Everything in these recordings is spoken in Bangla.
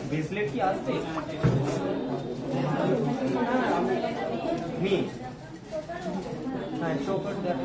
ব্রেসলেট কি আসবে মি হ্যাঁ চৌকাট দেখ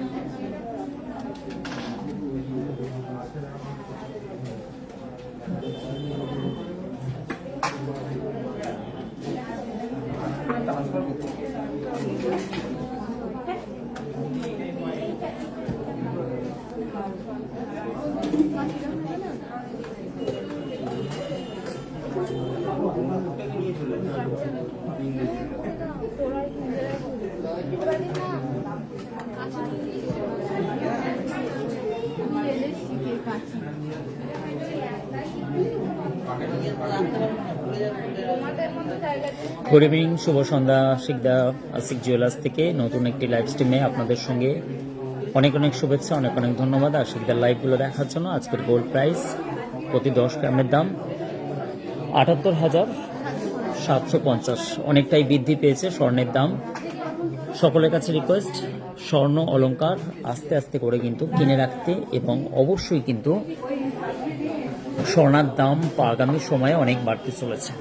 গুড ইভিনিং, শুভ সন্ধ্যা। আশিকদা আশিক জুয়েলার্স থেকে নতুন একটি লাইভ স্ট্রিমে আপনাদের সঙ্গে অনেক অনেক শুভেচ্ছা, অনেক অনেক ধন্যবাদ আশিকদার লাইভগুলো দেখার জন্য। আজকের গোল্ড প্রাইস প্রতি 10 গ্রামের দাম ৭৮,৭৫০, অনেকটাই বৃদ্ধি পেয়েছে স্বর্ণের দাম। সকলের কাছে রিকোয়েস্ট, স্বর্ণ অলংকার আস্তে আস্তে করে কিন্তু কিনে রাখতে, এবং অবশ্যই কিন্তু স্বর্ণের দাম আগামী সময়ে অনেক বাড়তে চলেছে।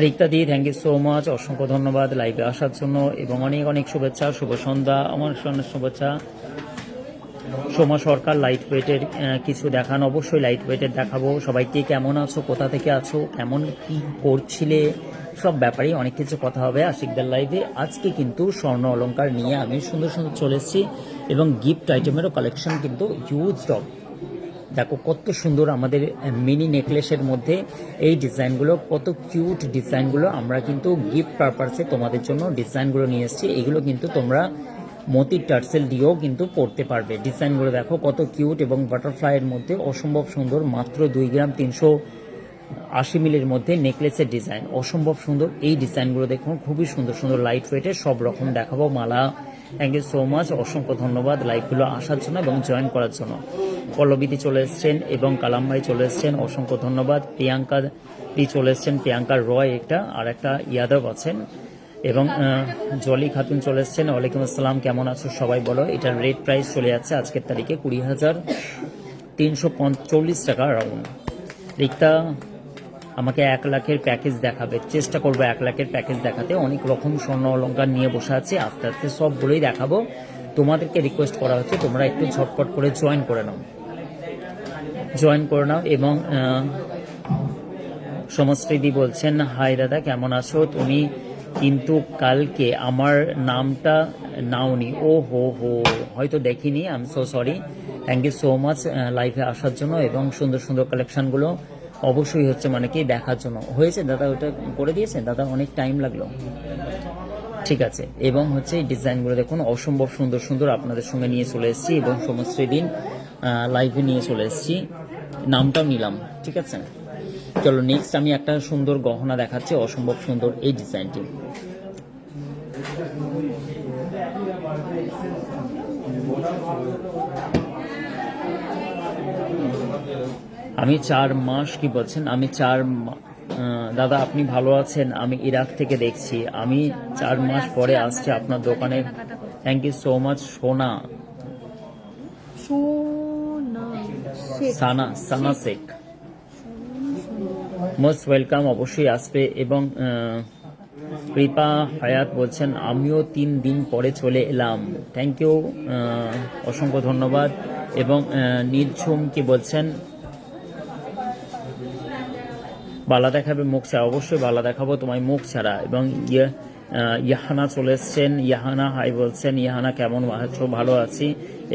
রিক্তা দি, থ্যাংক ইউ সো মাচ, অসংখ্য ধন্যবাদ লাইভে আসার জন্য, এবং অনেক অনেক শুভেচ্ছা, শুভ সন্ধ্যা। আমার স্বর্ণের শুভেচ্ছা। সোমা সরকার, লাইট ওয়েটের কিছু দেখান। অবশ্যই লাইট ওয়েটের দেখাবো। সবাইকে কেমন আছো, কোথা থেকে আছো, কেমন কি করছিলে, সব ব্যাপারেই অনেক কিছু কথা হবে আশিকদার লাইভে। আজকে কিন্তু স্বর্ণ অলংকার নিয়ে আমি সুন্দর সুন্দর চলে এসেছি, এবং গিফট আইটেমেরও কালেকশন কিন্তু হিউজ টপ। দেখো কত সুন্দর আমাদের মিনি নেকলেসের মধ্যে এই ডিজাইনগুলো, কত কিউট ডিজাইনগুলো। আমরা কিন্তু গিফট পারপাসে তোমাদের জন্য ডিজাইনগুলো নিয়ে এসেছি। এগুলো কিন্তু তোমরা মতির টার্সেল দিয়েও কিন্তু পড়তে পারবে। ডিজাইনগুলো দেখো কত কিউট, এবং বাটারফ্লাইয়ের মধ্যে অসম্ভব সুন্দর। মাত্র 2 গ্রাম 380 মিলির মধ্যে নেকলেসের ডিজাইন অসম্ভব সুন্দর। এই ডিজাইনগুলো দেখুন, খুবই সুন্দর সুন্দর লাইট ওয়েটের, সব রকম দেখাবো। মালা, থ্যাংক ইউ সো মাচ, অসংখ্য ধন্যবাদ লাইভগুলো আসার জন্য এবং জয়েন করার জন্য। পল্লবীদি চলে এসছেন এবং কালাম ভাই চলে এসছেন, অসংখ্য ধন্যবাদ। প্রিয়াঙ্কা দি চলে এসছেন, প্রিয়াঙ্কা রয় একটা, আর একটা ইয়াদব আছেন, এবং জলি খাতুন চলে এসছেন। ওয়ালাইকুম আসসালাম, কেমন আছো সবাই বলো। এটার রেট প্রাইস চলে যাচ্ছে আজকের তারিখে 20,340 টাকা রাউন্ড। রিক্তা আমাকে 1 লাখের প্যাকেজ দেখাবে, চেষ্টা করবো 1 লাখের প্যাকেজ দেখাতে। অনেক রকম স্বর্ণ অলংকার নিয়ে বসে আছে, আস্তে আস্তে সবগুলোই দেখাবো। তোমাদেরকে রিকোয়েস্ট করা হচ্ছে তোমরা একটু ঝটপট করে জয়েন করে নাও। এবং সমশ্রীদি বলছেন, হাই দাদা কেমন আছো, তুমি কিন্তু কালকে আমার নামটা নাওনি। ও হো হো, হয়তো দেখিনি, I am so sorry. Thank you so much লাইভে আসার জন্য, এবং সুন্দর সুন্দর কালেকশনগুলো অবশ্যই হচ্ছে মানে কি দেখার জন্য। হয়েছে দাদা, ওটা করে দিয়েছেন দাদা, অনেক টাইম লাগলো, ঠিক আছে। এবং হচ্ছে এই ডিজাইনগুলো দেখুন, অসম্ভব সুন্দর সুন্দর আপনাদের সঙ্গে নিয়ে চলে এসেছি, এবং সমস্ত দিন লাইভে নিয়ে চলে এসেছি, নামটাও নিলাম, ঠিক আছে। চলো নেক্সট আমি একটা সুন্দর গহনা দেখাচ্ছি, অসম্ভব সুন্দর এই ডিজাইনটি। আমি 4 মাস, কি বলছেন, আমি 4 দাদা আপনি ভালো আছেন, আমি ইরাক থেকে দেখছি, আমি 4 মাস পরে আসছি আপনার দোকানে। থ্যাংক ইউ সো মাচ সোনা, সানা শেখ, মোস্ট ওয়েলকাম, অবশ্যই আসবে। এবং কৃপা হায়াত বলছেন, আমিও 3 দিন পরে চলে এলাম, থ্যাংক ইউ, অসংখ্য ধন্যবাদ। এবং নীলঝুম কি বলছেন, বালা দেখাবে মুখ ছাড়া, অবশ্যই বালা দেখাবো তোমায় মুখ ছাড়া। এবং ইয়াহানা চলে এসছেন, ইয়াহানা হাই বলছেন, ইয়াহানা কেমন আছো, ভালো আছি।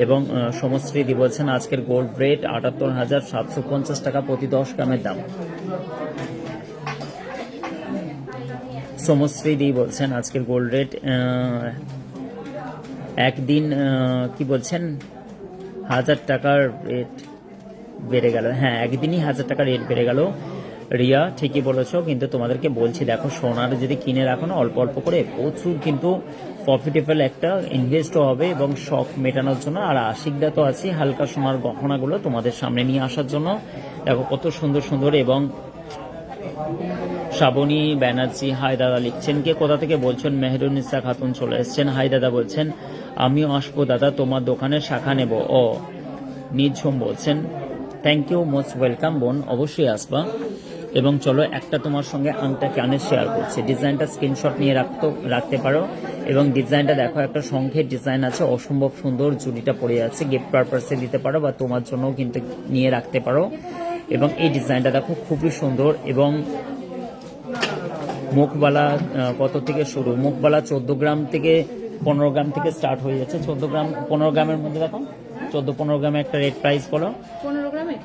এবং সমশ্রীদি বলছেন, আজকের গোল্ড রেট ৭৮,৭৫০ টাকা প্রতি 10 গ্রামের দাম। সমশ্রীদি বলছেন আজকের গোল্ড রেট একদিন কি বলছেন 1000 টাকার রেট বেড়ে গেল। হ্যাঁ, একদিনই 1000 টাকা রেট বেড়ে গেল। রিয়া ঠিকই বলেছো, কিন্তু তোমাদেরকে বলছি দেখো, সোনার যদি কিনে রাখো না অল্প অল্প করে, প্রচুর কিন্তু প্রফিটেবল একটা ইনভেস্টও হবে, এবং শখ মেটানোর জন্য। আর আশিকদা তো আছে হালকা সোনার গহনাগুলো তোমাদের সামনে নিয়ে আসার জন্য। দেখো কত সুন্দর সুন্দর এবং শ্রাবণী ব্যানার্জি হাই দাদা লিখছেন, কে কোথা থেকে বলছেন? মেহেরুন্নিসা খাতুন চলে এসছেন, হাই দাদা বলছেন, আমিও আসবো দাদা, তোমার দোকানের শাখা নেব। ও নিঝুম বলছেন, থ্যাংক ইউ, মোস্ট ওয়েলকাম বোন, অবশ্যই আসবা। এবং চলো একটা তোমার সঙ্গে আংটা কানে শেয়ার করছি, ডিজাইনটা স্ক্রিনশট নিয়ে রাখতে পারো। এবং ডিজাইনটা দেখো, একটা শঙ্খের ডিজাইন আছে, অসম্ভব সুন্দর, জুড়িটা পড়ে আছে, গিফট পারপাসে দিতে পারো বা তোমার জন্য কিন্তু নিয়ে রাখতে পারো। এবং এই ডিজাইনটা দেখো খুবই সুন্দর। এবং মুখবালা কত থেকে শুরু? মুখবালা 14 গ্রাম থেকে 15 গ্রাম থেকে স্টার্ট হয়ে যাচ্ছে। 14 গ্রাম 15 গ্রামের মধ্যে দেখো, 14-15 গ্রামে একটা রেট প্রাইস বলো। 15 গ্রামে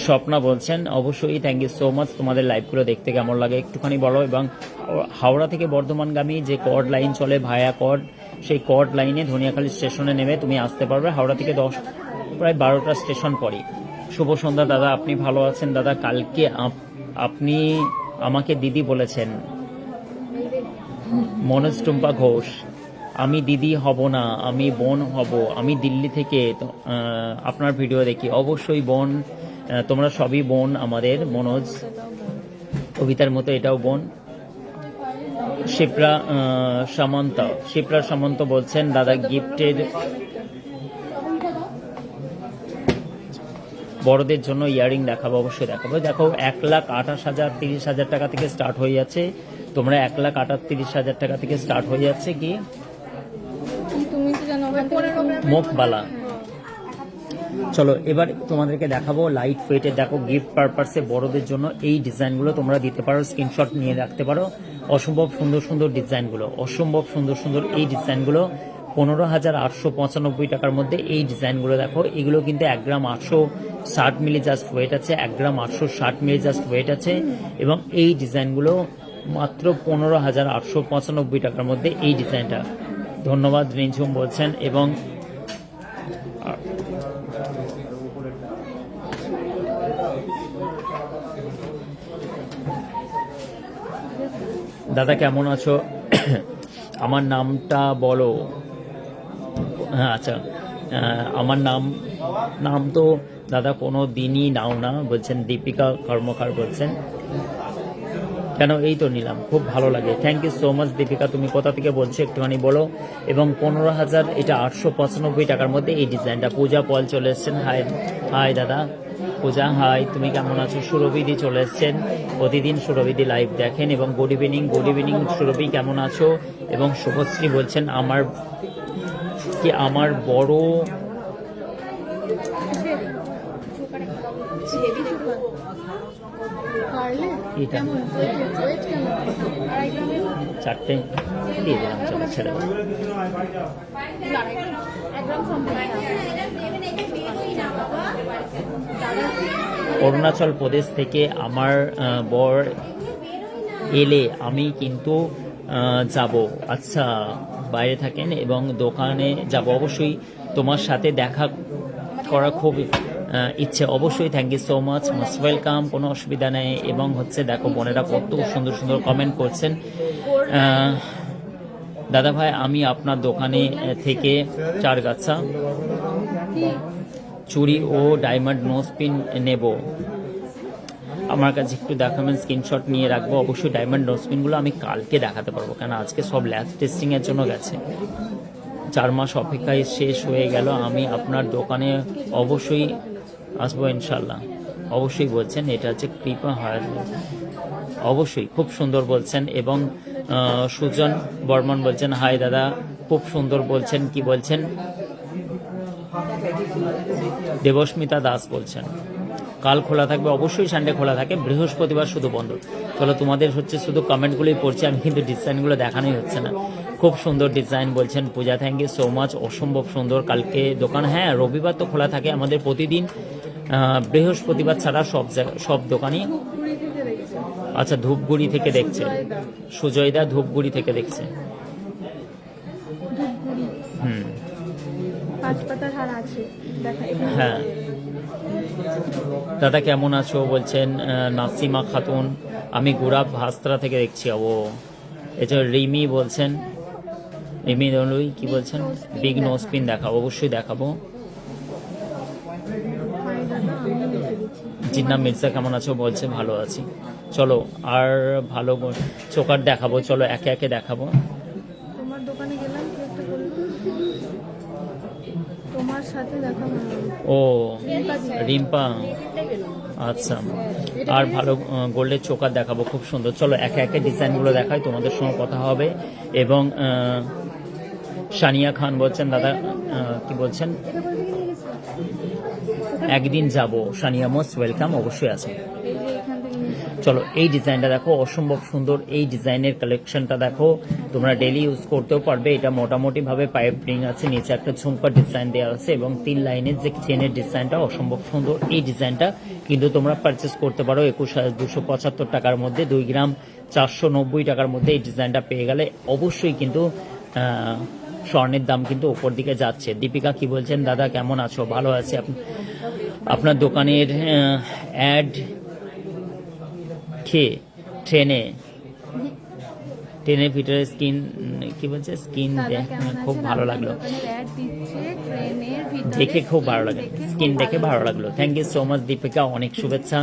স্বপ্না বলছেন, অবশ্যই থ্যাংক ইউ সো মাচ, তোমাদের লাইভগুলো দেখতে কেমন লাগে একটুখানি বলো। এবং হাওড়া থেকে বর্ধমানগামী যে কর্ড লাইন চলে ভায়া কর্ড, সেই কর্ড লাইনে ধনিয়াখালী স্টেশনে নেমে তুমি আসতে পারবে। হাওড়া থেকে প্রায় 12টা স্টেশন পরে। শুভ সন্ধ্যা দাদা, আপনি ভালো আছেন দাদা? কালকে আপনি আমাকে দিদি বলেছেন। মনোজ টুম্পা ঘোষ, আমি দিদি হব না, আমি বোন হব, আমি দিল্লি থেকে আপনার ভিডিও দেখি। অবশ্যই বোন, তোমরা সবই বোন আমাদের। মনোজ, কবিতার মতো এটাও বোন। শিপ্রা সামন্ত বলছেন, দাদা গিফটের বড়দের জন্য ইয়ারিং দেখাবো। অবশ্যই দেখাবো। দেখো 1,28,000 30,000 টাকা থেকে স্টার্ট হয়ে যাচ্ছে। তোমরা 1,38,000 টাকা থেকে স্টার্ট হয়ে যাচ্ছে কি তুমি তো জানো মুখবালা। চলো এবার তোমাদেরকে দেখাবো লাইট ওয়েটের। দেখো গিফট পারপাসে বড়দের জন্য এই ডিজাইনগুলো তোমরা দিতে পারো, স্ক্রিনশট নিয়ে রাখতে পারো। অসম্ভব সুন্দর সুন্দর ডিজাইনগুলো, অসম্ভব সুন্দর সুন্দর এই ডিজাইনগুলো 15,895 টাকার মধ্যে এই ডিজাইনগুলো দেখো। এগুলো কিন্তু 1 গ্রাম 860 মিলি জাস্ট ওয়েট আছে, 1 গ্রাম 860 মিলি জাস্ট ওয়েট আছে। এবং এই ডিজাইনগুলো মাত্র 15,895 টাকার মধ্যে এই ডিজাইনটা। ধন্যবাদ রিঞ্ঝুম বলছেন। এবং দাদা কেমন আছো? আমার নামটা বলো। হ্যাঁ আচ্ছা, আমার নাম তো দাদা কোনো দিনই নাও না বলছেন। দীপিকা কর্মকার বলছেন, কেন? এই তো নিলাম, খুব ভালো লাগে। Thank you so much Deepika, তুমি কোথা থেকে বলছো একটুখানি বলো। এবং 15,000 এটা 895 টাকার মধ্যে এই ডিজাইনটা। পূজা পল চলে এসছেন, হাই হাই দাদা পূজা, হাই, তুমি কেমন আছো? সুরভিদি চলে এসছেন, প্রতিদিন সুরভিদি লাইভ দেখেন। এবং গুড ইভিনিং সুরভি, কেমন আছো? এবং শুভশ্রী বলছেন, আমার বড় এটা 4টে দিয়ে দিলাম, চলো ছেড়ে দাও। অরুণাচল প্রদেশ থেকে আমার বর এলে আমি কিন্তু যাব। আচ্ছা, বাইরে থাকেন এবং দোকানে যাব। অবশ্যই তোমার সাথে দেখা করা খুব ইচ্ছে। অবশ্যই thank you so much, most welcome, কোনো অসুবিধা নেই। এবং হচ্ছে দেখো বোনেরা কত সুন্দর সুন্দর কমেন্ট করছেন। দাদা ভাই, আমি আপনার দোকানে থেকে 4 গাছা চুড়ি ও ডায়মন্ড নোজ পিন নেব। আমার কাছে একটু দেখাবেন, স্ক্রিনশট নিয়ে রাখবো। অবশ্যই ডায়মন্ড নোজ পিনগুলো আমি কালকে দেখাতে পারবো, কেন আজকে সব ল্যাব টেস্টিংয়ের জন্য গেছে। 4 মাস অপেক্ষায় শেষ হয়ে গেল, আমি আপনার দোকানে অবশ্যই আসবো ইনশাল্লাহ। অবশ্যই বলছেন, এটা হচ্ছে কৃপা হয়, অবশ্যই খুব সুন্দর বলছেন। এবং সুজন বর্মন বলছেন, হাই দাদা, খুব সুন্দর বলছেন। কি বলছেন? দেবস্মিতা দাস বলছেন, কাল খোলা থাকবে। অবশ্যই সানডে খোলা থাকে, বৃহস্পতিবার শুধু বন্ধ। চলো তোমাদের হচ্ছে শুধু কমেন্টগুলোই পড়ছি, আমি কিন্তু ডিজাইনগুলো দেখানোই হচ্ছে না। খুব সুন্দর ডিজাইন বলছেন পূজা, থ্যাংক ইউ সো মাচ, অসম্ভব সুন্দর। কালকে দোকান, হ্যাঁ রবিবার তো খোলা থাকে আমাদের প্রতিদিন, বৃহস্পতিবার ছাড়া সব দোকানই। আচ্ছা, ধূপগুড়ি থেকে দেখছে সুজয়দা, ধূপগুড়ি থেকে দেখছে। হ্যাঁ দাদা কেমন আছো বলছেন নাসিমা খাতুন, আমি গুরাব ভাস্ত্রা থেকে দেখছি। ও এছাড়া রিমি বলছেন, রিমি দলুই কি বলছেন, বিগ নোজ পিন দেখাবো। অবশ্যই দেখাবো। জিন্না মির্জা কেমন আছো বলছে, ভালো আছি। চলো আর ভালো চোকার দেখাবো, চলো একে একে দেখাবো। তোমার দোকানে গেলাম, কি একটা বললো, তোমার সাথে দেখা হলো। ও রিম্পা, আচ্ছা। আর ভালো গোল্ডের চোকার দেখাবো, খুব সুন্দর। চলো একে একে ডিজাইনগুলো দেখাই, তোমাদের সঙ্গে কথা হবে। এবং সানিয়া খান বলছেন, দাদা কি বলছেন, একদিন যাব। সানিয়া মোস্ট ওয়েলকাম, অবশ্যই আছে। এই যে এখান থেকে নিয়েছি। চলো এই ডিজাইনটা দেখো, অসম্ভব সুন্দর এই ডিজাইনের কালেকশনটা দেখো, তোমরা ডেলি ইউজ করতেও পারবে। এটা মোটামুটি ভাবে পাইপ রিং আছে, নিচে একটা ঝুমকার ডিজাইন দেওয়া আছে এবং 3 লাইনের যে চেনের ডিজাইনটা অসম্ভব সুন্দর। এই ডিজাইনটা কিন্তু তোমরা পারচেস করতে পারো 21,275 টাকার মধ্যে, 2 গ্রাম 490 টাকার মধ্যে এই ডিজাইনটা পেয়ে গেলে। অবশ্যই কিন্তু স্বর্ণের দাম কিন্তু ওপর দিকে যাচ্ছে। দীপিকা কি বলছেন, দাদা কেমন আছো? ভালো আছি। আপনার দোকানের অ্যাড খেয়ে ট্রেনের ভিতরে স্কিন কি বলছে, স্কিন দাদা কেমন খুব আছেন? ভালো আপনার লাগলো, দোকানের ad দিচ্ছে, ট্রেনের ভিতরে দেখে খুব ভালো লাগলো, দেখে স্কিন খুব দেখে ভালো লাগলো। Thank you so much Deepika, অনেক শুভেচ্ছা।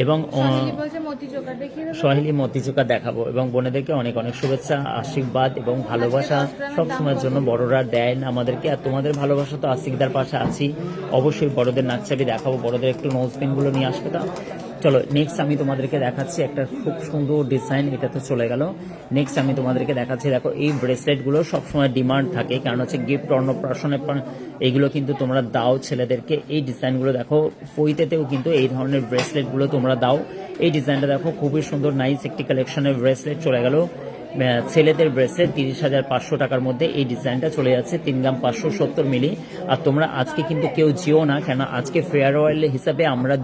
এবং সোনালি বলছে মতি চোকার দেখিয়ে দেবো। সোহেলি মতিচুকা দেখাবো এবং বোনেদেরকে অনেক অনেক শুভেচ্ছা, আশীর্বাদ এবং ভালোবাসা সব সময়ের জন্য বড়রা দেন আমাদেরকে। আর তোমাদের ভালোবাসা তো আশিকদার পাশে আছি। অবশ্যই বড়দের নাকছাবি দেখাবো, বড়দের একটু নোজ পিনগুলো নিয়ে আসবে। তা চলো নেক্সট আমি তোমাদেরকে দেখাচ্ছি একটা খুব সুন্দর ডিজাইন। এটা তো চলে গেল। নেক্সট আমি তোমাদেরকে দেখাচ্ছি, দেখো এই ব্রেসলেটগুলো সবসময় ডিমান্ড থাকে, কারণ হচ্ছে গিফট অন্নপ্রাশনের এইগুলো কিন্তু তোমরা দাও ছেলেদেরকে। এই ডিজাইনগুলো দেখো, ফইতেতেও কিন্তু এই ধরনের ব্রেসলেটগুলো তোমরা দাও। এই ডিজাইনটা দেখো, খুবই সুন্দর নাইস একটি কালেকশনের ব্রেসলেট চলে গেল। ছেলেদের ব্রেসলেট 30,500 টাকার মধ্যে এই ডিজাইনটা চলে যাচ্ছে, 3 গ্রাম 570 মিলি। আর তোমরা আজকে কিন্তু কেউ যেও না, কেন আজকে ফেয়ারওয়েল হিসাবে আমরা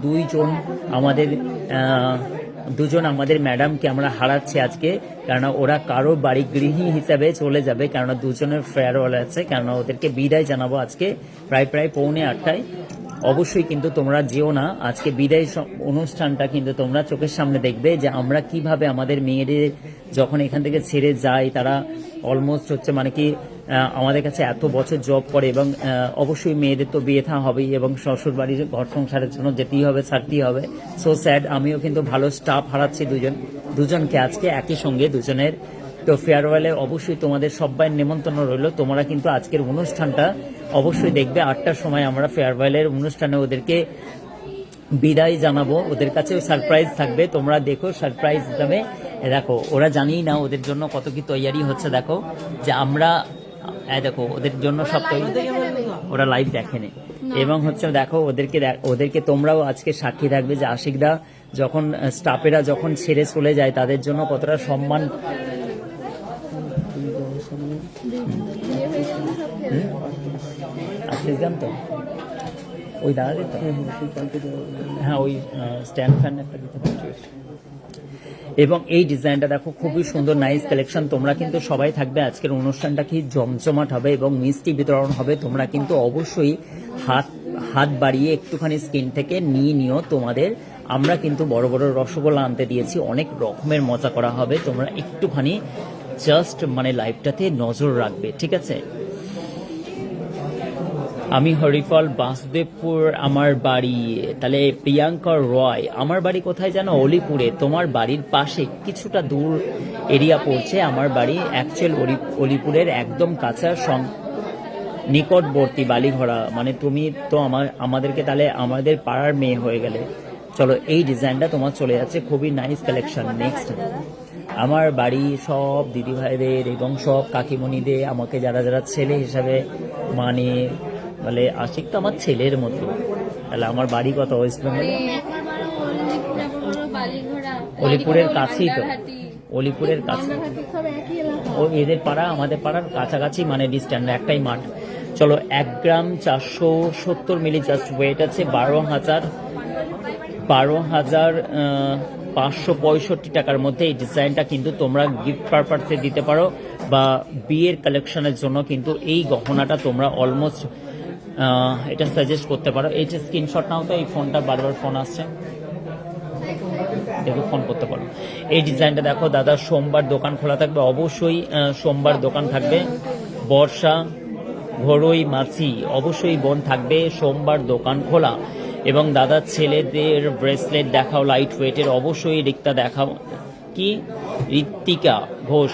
দুজন আমাদের ম্যাডামকে আমরা হারাচ্ছি আজকে, কেননা ওরা কারো বাড়ি গৃহিণী হিসাবে চলে যাবে, কেননা দুজনের ফেয়ারওয়েল আছে, কেননা ওদেরকে বিদায় জানাবো আজকে প্রায় 8:30। অবশ্যই কিন্তু তোমরা যেও না, আজকে বিদায় অনুষ্ঠানটা কিন্তু তোমরা চোখের সামনে দেখবে যে আমরা কিভাবে আমাদের মেয়েদের যখন এখান থেকে ছেড়ে যায়, তারা অলমোস্ট হচ্ছে মানে কি আমাদের কাছে এত বছর জব করে এবং অবশ্যই মেয়েদের তো বিয়ে থা হবেই এবং শ্বশুর বাড়ির ঘর সংসারের জন্য যেতেই হবে, ছাড়তেই হবে। সো স্যাড, আমিও কিন্তু ভালো স্টাফ হারাচ্ছি দুজনকে আজকে একই সঙ্গে দুজনের। তো ফেয়ারওয়েলে অবশ্যই তোমাদের সবাই নেমন্তন্ন রইল। তোমরা কিন্তু আজকের অনুষ্ঠানটা অবশ্যই দেখবে 8টার সময় আমরা ফেয়ারওয়েলের অনুষ্ঠানে ওদেরকে বিদায় জানাবো, ওদের কাছেও সারপ্রাইজ থাকবে, তোমরা দেখো সারপ্রাইজ হিসাবে। দেখো ওরা জানিই না ওদের জন্য কত কি তৈয়ারি হচ্ছে, দেখো যে আমরা দেখো ওদের জন্য সব ওরা লাইভ দেখেনি এবং হচ্ছে দেখো ওদেরকে তোমরাও আজকে সাক্ষী থাকবে যে আশিকদা যখন স্টাফেরা যখন ছেড়ে চলে যায় তাদের জন্য কতটা সম্মান। আসলাম তো ওই দাঁড়া দিত, হ্যাঁ ওই স্ট্যান্ড ফ্যান একটা দিতে পারছি। এবং এই ডিজাইনটা দেখো, খুবই সুন্দর নাইস কালেকশন। তোমরা কিন্তু সবাই থাকবে, আজকের অনুষ্ঠানটা কি জমজমাট হবে এবং মিষ্টি বিতরণ হবে। তোমরা কিন্তু অবশ্যই হাত বাড়িয়ে একটুখানি স্ক্রিন থেকে নিও তোমাদের। আমরা কিন্তু বড় বড় রসগোল্লা আনতে দিয়েছি, অনেক রকমের মজা করা হবে। তোমরা একটুখানি জাস্ট মানে লাইভটাতে নজর রাখবে, ঠিক আছে? আমি হরিফল, বাসুদেবপুর আমার বাড়ি। তাহলে প্রিয়াঙ্কা রয়, আমার বাড়ি কোথায় জানো? অলিপুরে। তোমার বাড়ির পাশে কিছুটা দূর এরিয়া পড়ছে আমার বাড়ি, অ্যাকচুয়াল অলিপুরের একদম কাছে নিকটবর্তী বালিঘোড়া। মানে তুমি তো আমাদেরকে তাহলে আমাদের পাড়ার মেয়ে হয়ে গেলে। চলো এই ডিজাইনটা তোমার চলে যাচ্ছে, খুবই নাইস কালেকশন। নেক্সট আমার বাড়ি সব দিদিভাইদের এবং সব কাকিমণিদের, আমাকে যারা যারা ছেলে হিসাবে মানে বলে আশিক তো আমার ছেলের মতো। তাহলে আমার বাড়ি কত? ওয়েস্ট বেঙ্গলে, অলিপুরের কাছেই তো, অলিপুরের কাছে। ও এদের পাড়া আমাদের পাড়ার কাছাকাছি, মানে ডিস্ট্যান্স একটাই মাঠ। চলো 1 গ্রাম 470 মিলি জাস্ট ওয়েট আছে, 12,565 টাকার মধ্যে। এই ডিজাইনটা কিন্তু তোমরা গিফট পারপাসে দিতে পারো বা বিয়ের কালেকশনের জন্য কিন্তু এই গহনাটা তোমরা অলমোস্ট এটা সাজেস্ট করতে পারো। এইটা স্ক্রিনশট নাও তো, এই ফোনটা বারবার ফোন আসছে, দেখো ফোন করতে পারো। এই ডিজাইনটা দেখো দাদা, সোমবার দোকান খোলা থাকবে, অবশ্যই সোমবার দোকান থাকবে। বর্ষা ঘরোই মাছি, অবশ্যই বোন থাকবে, সোমবার দোকান খোলা। এবং দাদা ছেলেদের ব্রেসলেট দেখাও লাইট ওয়েটের, অবশ্যই রিক্তা দেখাও। কি ঋত্বিকা ঘোষ,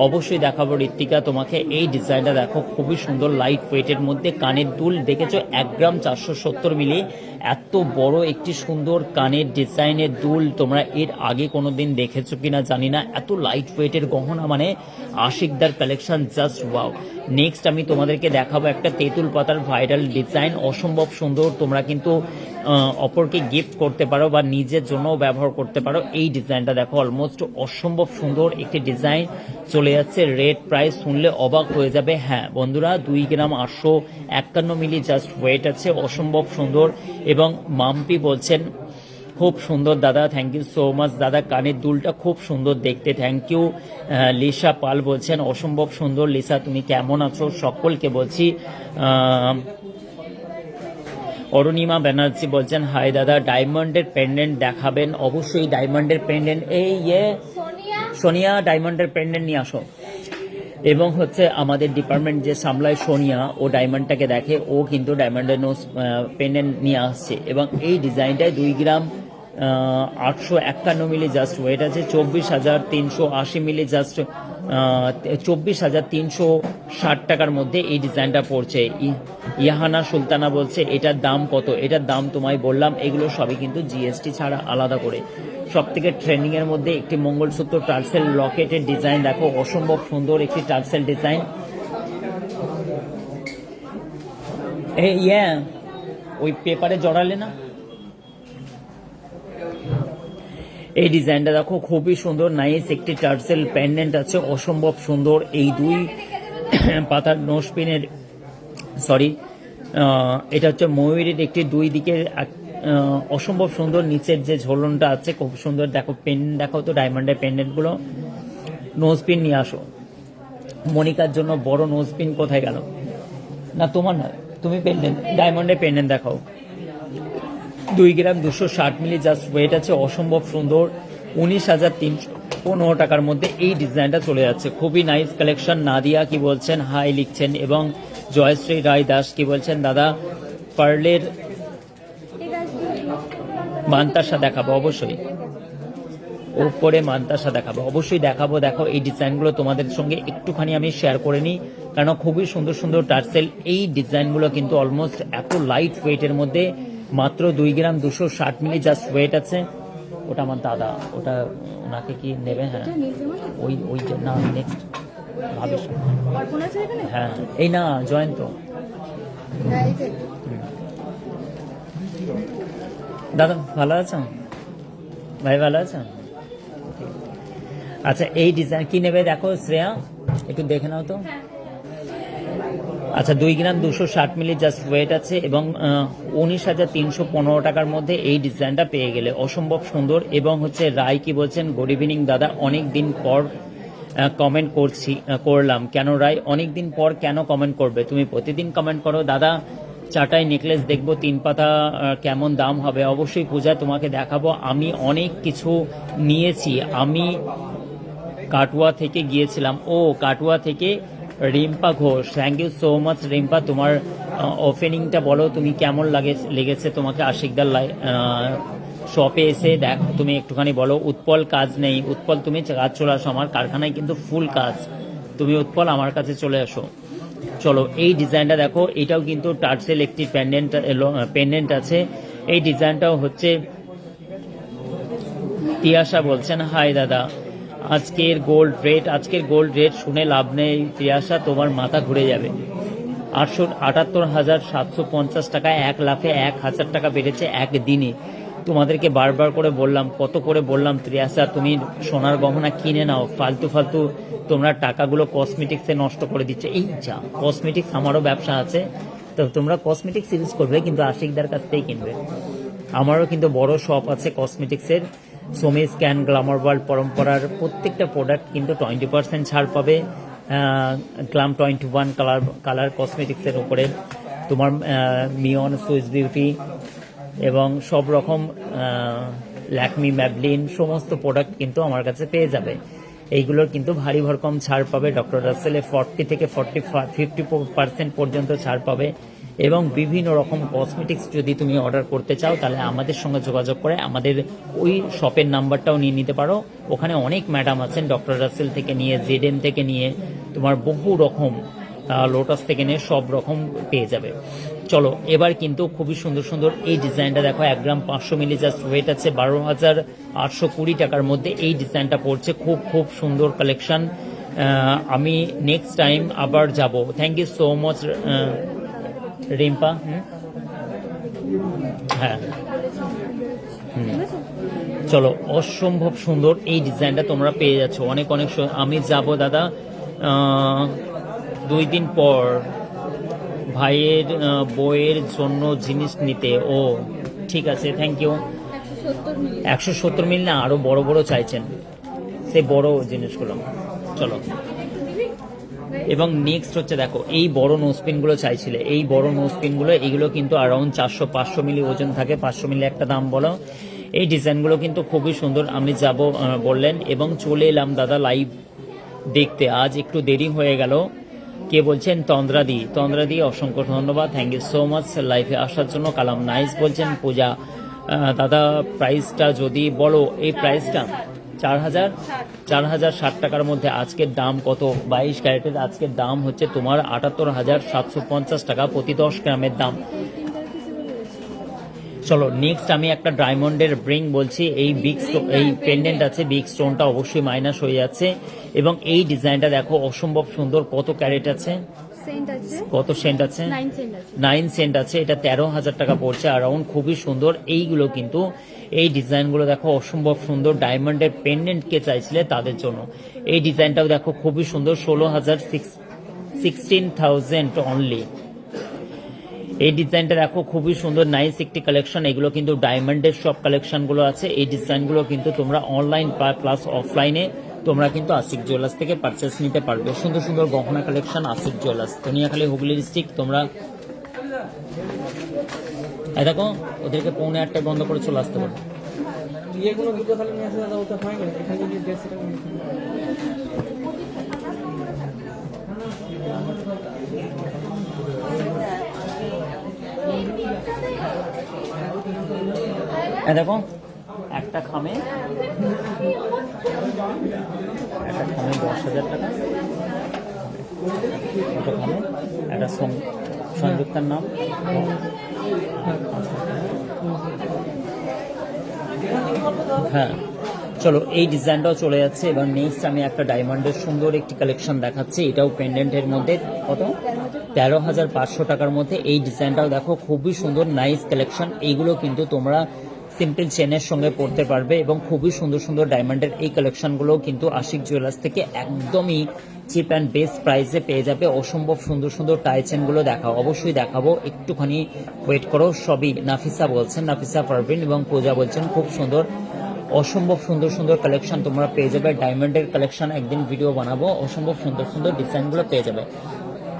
অবশ্যই দেখাবো ঋত্বিকা তোমাকে। এই ডিজাইনটা দেখো, খুবই সুন্দর লাইট ওয়েটের মধ্যে কানের দুল দেখেছো 1 গ্রাম 470 মিলি, এত বড় একটি সুন্দর কানের ডিজাইনের দুল তোমরা এর আগে কোনোদিন দেখেছো কিনা জানি না। এত লাইট ওয়েটের গহনা মানে আশিকদার কালেকশন, জাস্ট ওয়াও। নেক্সট আমি তোমাদেরকে দেখাবো একটা তেঁতুল পাতার ভাইরাল ডিজাইন, অসম্ভব সুন্দর। তোমরা কিন্তু অপরকে গিফট করতে পারো বা নিজের জন্যও ব্যবহার করতে পারো। এই ডিজাইনটা দেখো, অলমোস্ট অসম্ভব সুন্দর একটি ডিজাইন চলে যাচ্ছে। রেট প্রাইস শুনলে অবাক হয়ে যাবে। হ্যাঁ বন্ধুরা, 2 গ্রাম 851 মিলি জাস্ট ওয়েট আছে, অসম্ভব সুন্দর। এবং মাম্পি বলছেন খুব সুন্দর দাদা, থ্যাংক ইউ সো মাচ দাদা, কানের দুলটা খুব সুন্দর দেখতে, থ্যাংক ইউ। লিসা পাল বলছেন অসম্ভব সুন্দর। লিসা তুমি কেমন আছো? সকলকে বলছি। অরুণিমা ব্যানার্জি বলছেন হাই দাদা, ডায়মন্ডের পেন্ডেন্ট দেখাবেন? অবশ্যই ডায়মন্ডের পেন্ডেন্ট, এই সোনিয়া ডায়মন্ডের পেন্ডেন্ট নিয়ে আসো। এবং হচ্ছে আমাদের ডিপার্টমেন্ট যে সামলায় সোনিয়া, ও ডায়মন্ডটাকে দেখে, ও কিন্তু ডায়মন্ডের নোজ পেন্ডেন্ট নিয়ে আসছে। এবং এই ডিজাইনটায় 2 গ্রাম 851 মিলি জাস্ট ওয়েট আছে, 24,380 মিলি জাস্ট 24,360 টাকার মধ্যে এই ডিজাইনটা পড়ছে। ইয়াহানা সুলতানা বলছে এটার দাম কত? এটার দাম তোমায় বললাম, এগুলো সবই কিন্তু জিএসটি ছাড়া আলাদা করে। সব থেকে ট্রেন্ডিং এর মধ্যে একটি মঙ্গলসূত্র টার্সেল লকেটের ডিজাইন দেখো, অসম্ভব সুন্দর একটি টার্সেল ডিজাইন। ওই পেপারে জড়ালে না, এই ডিজাইনটা দেখো খুবই সুন্দর, নাইস একটি টার্সেল পেন্ডেন্ট আছে, অসম্ভব সুন্দর। এই 2 পাতার নোজপিনের, সরি এটা হচ্ছে ময়ূরের একটি 2 দিকের অসম্ভব সুন্দর। নিচের যে ঝোলনটা আছে খুব সুন্দর। দেখো পেন্ডেন্ট দেখাও তো, ডায়মন্ডের পেন্ডেন্টগুলো। নোজপিন নিয়ে আসো মনিকার জন্য। বড় নোজপিন কোথায় গেল? না তোমার নয়, তুমি পেন্ডেন্ট, ডায়মন্ডের পেন্ডেন্ট দেখাও। 2 গ্রাম 260 মিলি জাস্ট ওয়েট আছে, অসম্ভব সুন্দর। 19,315 টাকার মধ্যে এই ডিজাইনটা চলে যাচ্ছে, খুবই নাইস কালেকশন। নাদিয়া কি বলছেন? হাই লিখছেন। এবং জয়শ্রী রায় দাস কি বলছেন? দাদা পার্লের মান্তাসা দেখাবো, অবশ্যই উপরে মান্তাসা দেখাবো, অবশ্যই দেখাবো। দেখো এই ডিজাইনগুলো তোমাদের সঙ্গে একটুখানি আমি শেয়ার করে নিই, কারণ খুবই সুন্দর সুন্দর টার্সেল। এই ডিজাইনগুলো কিন্তু অলমোস্ট এত লাইট ওয়েটের মধ্যে, মাত্র 2 গ্রাম 260 মিলি জাস্ট ওয়েট আছে। ওটা আমার দাদা, ওটা ওনাকে কি নেবে? হ্যাঁ ওই না, নেক্সট ভাবিস। হ্যাঁ এই না জয়ন্ত, দাদা ভালো আছো ভাই? ভালো আছো? আচ্ছা এই ডিজাইন কি নেবে দেখো শ্রেয়া, একটু দেখে নাও তো। আচ্ছা 2 গ্রাম 260 মিলি জাস্ট ওয়েট আছে এবং 19,315 টাকার মধ্যে এই ডিজাইনটা পেয়ে গেলে, অসম্ভব সুন্দর। এবং হচ্ছে রায় কি বলছেন? গুড ইভিনিং দাদা, অনেক দিন পর কমেন্ট করলাম। কেন রায়, অনেক দিন পর কেন কমেন্ট করবে? তুমি প্রতিদিন কমেন্ট করো। দাদা চাটাই নেকলেস দেখবো 3 পাতা, কেমন দাম হবে? অবশ্যই পূজা তোমাকে দেখাবো। আমি অনেক কিছু নিয়েছি, আমি কাটুয়া থেকে গিয়েছিলাম। ও কাটুয়া থেকে Rimpa Ghosh, thank you so much Rimpa. তোমার ওপেনিংটা বলো, তুমি কেমন লেগেছে তোমাকে আশিকদার শপে এসে? দেখ তুমি একটুখানি বলো। উৎপল কাজ নেই, উৎপল তুমি কাজ চলে আসো, আমার কারখানায় কিন্তু ফুল কাজ। তুমি উৎপল আমার কাছে চলে আসো। চলো এই ডিজাইনটা দেখো, এটাও কিন্তু টার্সেল একটি পেন্ডেন্ট আছে। এই ডিজাইনটাও হচ্ছে। তিয়াশা বলছেন হাই দাদা, আজকের গোল্ড রেট শুনে লাভ নেই তিয়াশা, তোমার মাথা ঘুরে যাবে। 78,750 টাকা, 1 লাফে 1,000 টাকা বেড়েছে একদিনে। তোমাদেরকে বারবার করে বললাম, কত করে বললাম ত্রিয়াশা তুমি সোনার গহনা কিনে নাও, ফালতু তোমরা টাকাগুলো কসমেটিক্সে নষ্ট করে দিচ্ছে। এই যা কসমেটিক্স, আমারও ব্যবসা আছে, তো তোমরা কসমেটিক্স ইউজ করবে কিন্তু আশিকদার কাছ থেকেই কিনবে। আমারও কিন্তু বড় শপ আছে কসমেটিক্সের। সোমি স্ক্যান, গ্ল্যামার ওয়ার্ল্ড, পরম্পরার প্রত্যেকটা প্রোডাক্ট কিন্তু 20% ছাড় পাবে। গ্ল্যাম 21 কালার কসমেটিক্সের ওপরে, তোমার মিয়ন, সুইস বিউটি এবং সব রকম ল্যাকমি, ম্যাবলিন সমস্ত প্রোডাক্ট কিন্তু আমার কাছে পেয়ে যাবে। এইগুলোর কিন্তু ভারী ভরকম ছাড় পাবে। ডক্টর রাসেলে 40 থেকে 50% পর্যন্ত ছাড় পাবে। এবং বিভিন্ন রকম কসমেটিক্স যদি তুমি অর্ডার করতে চাও তাহলে আমাদের সঙ্গে যোগাযোগ করে আমাদের ওই শপের নাম্বারটাও নিয়ে নিতে পারো। ওখানে অনেক ম্যাডাম আছেন, ডক্টর রাসেল থেকে নিয়ে জেডএম থেকে নিয়ে তোমার বহু রকম, লোটাস থেকে নিয়ে সব রকম পেয়ে যাবে। চলো এবার কিন্তু খুবই সুন্দর সুন্দর এই ডিজাইনটা দেখো, 1 গ্রাম 500 মিলি জাস্ট ওয়েট আছে, 12,820 টাকার মধ্যে এই ডিজাইনটা পড়ছে। খুব খুব সুন্দর কালেকশন। আমি নেক্সট টাইম আবার যাব। Thank you so much Rimpa. হ্যাঁ চলো, অসম্ভব সুন্দর এই ডিজাইনটা তোমরা পেয়ে যাচ্ছ। অনেক অনেক আমি যাব দাদা 2 দিন পর ভাইয়ের বইয়ের জন্য জিনিস নিতে। ও ঠিক আছে, থ্যাংক ইউ। 170 মিলি না, আরো বড় বড় চাইছেন, সেই বড় জিনিসগুলো। চলো, এবং নেক্সট হচ্ছে দেখো এই বড় নোজপিনগুলো চাইছিলে, এই বড় নোজপিনগুলো, এগুলো কিন্তু অ্যারাউন্ড 400-500 মিলি ওজন থাকে, 500 মিলি একটা দাম বলো। এই ডিজাইনগুলো কিন্তু খুবই সুন্দর। আমি যাব বললেন এবং চলে এলাম দাদা লাইভ দেখতে। আজ একটু দেরি হয়ে গেল। কে বলছেন? তন্দ্রাদি, অসংখ্য ধন্যবাদ, থ্যাংক ইউ সো মাচ লাইভে আসার জন্য। কালাম নাইস বলছেন। পূজা দাদা প্রাইসটা যদি বলো। এই প্রাইসটা 4,060 টাকার মধ্যে। আজকের দাম কত? 22 ক্যারেটের আজকের দাম হচ্ছে তোমার 78,750 টাকা প্রতি 10 গ্রামের দাম। চলো নেক্সট আমি একটা ডায়মন্ডের ব্রিং বলছি। এই এই পেন্ডেন্ট আছে, বিগ স্টোনটা অবশ্যই মাইনাস হয়ে যাচ্ছে। এবং এই ডিজাইনটা দেখো, অসম্ভব সুন্দর। কত ক্যারেট আছে? কত সেন্ট আছে? 9 সেন্ট আছে। এটা 13,000 টাকা পড়ছে অ্যারাউন্ড। খুবই সুন্দর এইগুলো কিন্তু। এই ডিজাইনগুলো দেখো, অসম্ভব সুন্দর। ডায়মন্ডের পেন্ডেন্ট কে চাইছিলে তাদের জন্য এই ডিজাইনটাও দেখো, খুবই সুন্দর। 16,000 অনলি। এই ডিজাইনটা দেখো, খুবই সুন্দর, নাইস একটি কালেকশন। এগুলো কিন্তু ডায়মন্ডের সব কালেকশনগুলো আছে। এই ডিজাইনগুলো কিন্তু তোমরা অনলাইন প্লাস অফলাইনে তোমরা কিন্তু আশিক জুয়েলার্স থেকে পারচেস নিতে পারবে। সুন্দর সুন্দর গহনা collection Ashiq jewellers, Dhaniakhali, Hooghly district. তোমরা দেখো, ওদেরকে 8:45 বন্ধ করে চলে আসতে পারো। দেখো, একটা খামে 10,000 টাকা। একটা খামে একটা সংযুক্তার নাম। হ্যাঁ চলো, এই ডিজাইনটাও চলে যাচ্ছে। এবার নেক্সট আমি একটা ডায়মন্ডের সুন্দর একটি কালেকশন দেখাচ্ছি। এটাও পেন্ডেন্টের মধ্যে। কত? 13,500 টাকার মধ্যে। এই ডিজাইনটাও দেখো, খুবই সুন্দর, নাইস কালেকশন। এইগুলো কিন্তু তোমরা সিম্পল চেনের সঙ্গে পড়তে পারবে এবং খুবই সুন্দর সুন্দর ডায়মন্ডের এই কালেকশনগুলো কিন্তু আশিক জুয়েলার্স থেকে একদমই চিপ অ্যান্ড বেস্ট প্রাইসে পেয়ে যাবে। অসম্ভব সুন্দর সুন্দর টাই চেনগুলো দেখাও, অবশ্যই দেখাবো, একটুখানি ওয়েট করো। সবই নাফিসা বলছেন, নাফিসা পারভিন এবং পূজা বলছেন খুব সুন্দর। অসম্ভব সুন্দর সুন্দর কালেকশন তোমরা পেয়ে যাবে। ডায়মন্ডের কালেকশন একদিন ভিডিও বানাবো। অসম্ভব সুন্দর সুন্দর ডিজাইনগুলো পেয়ে যাবে।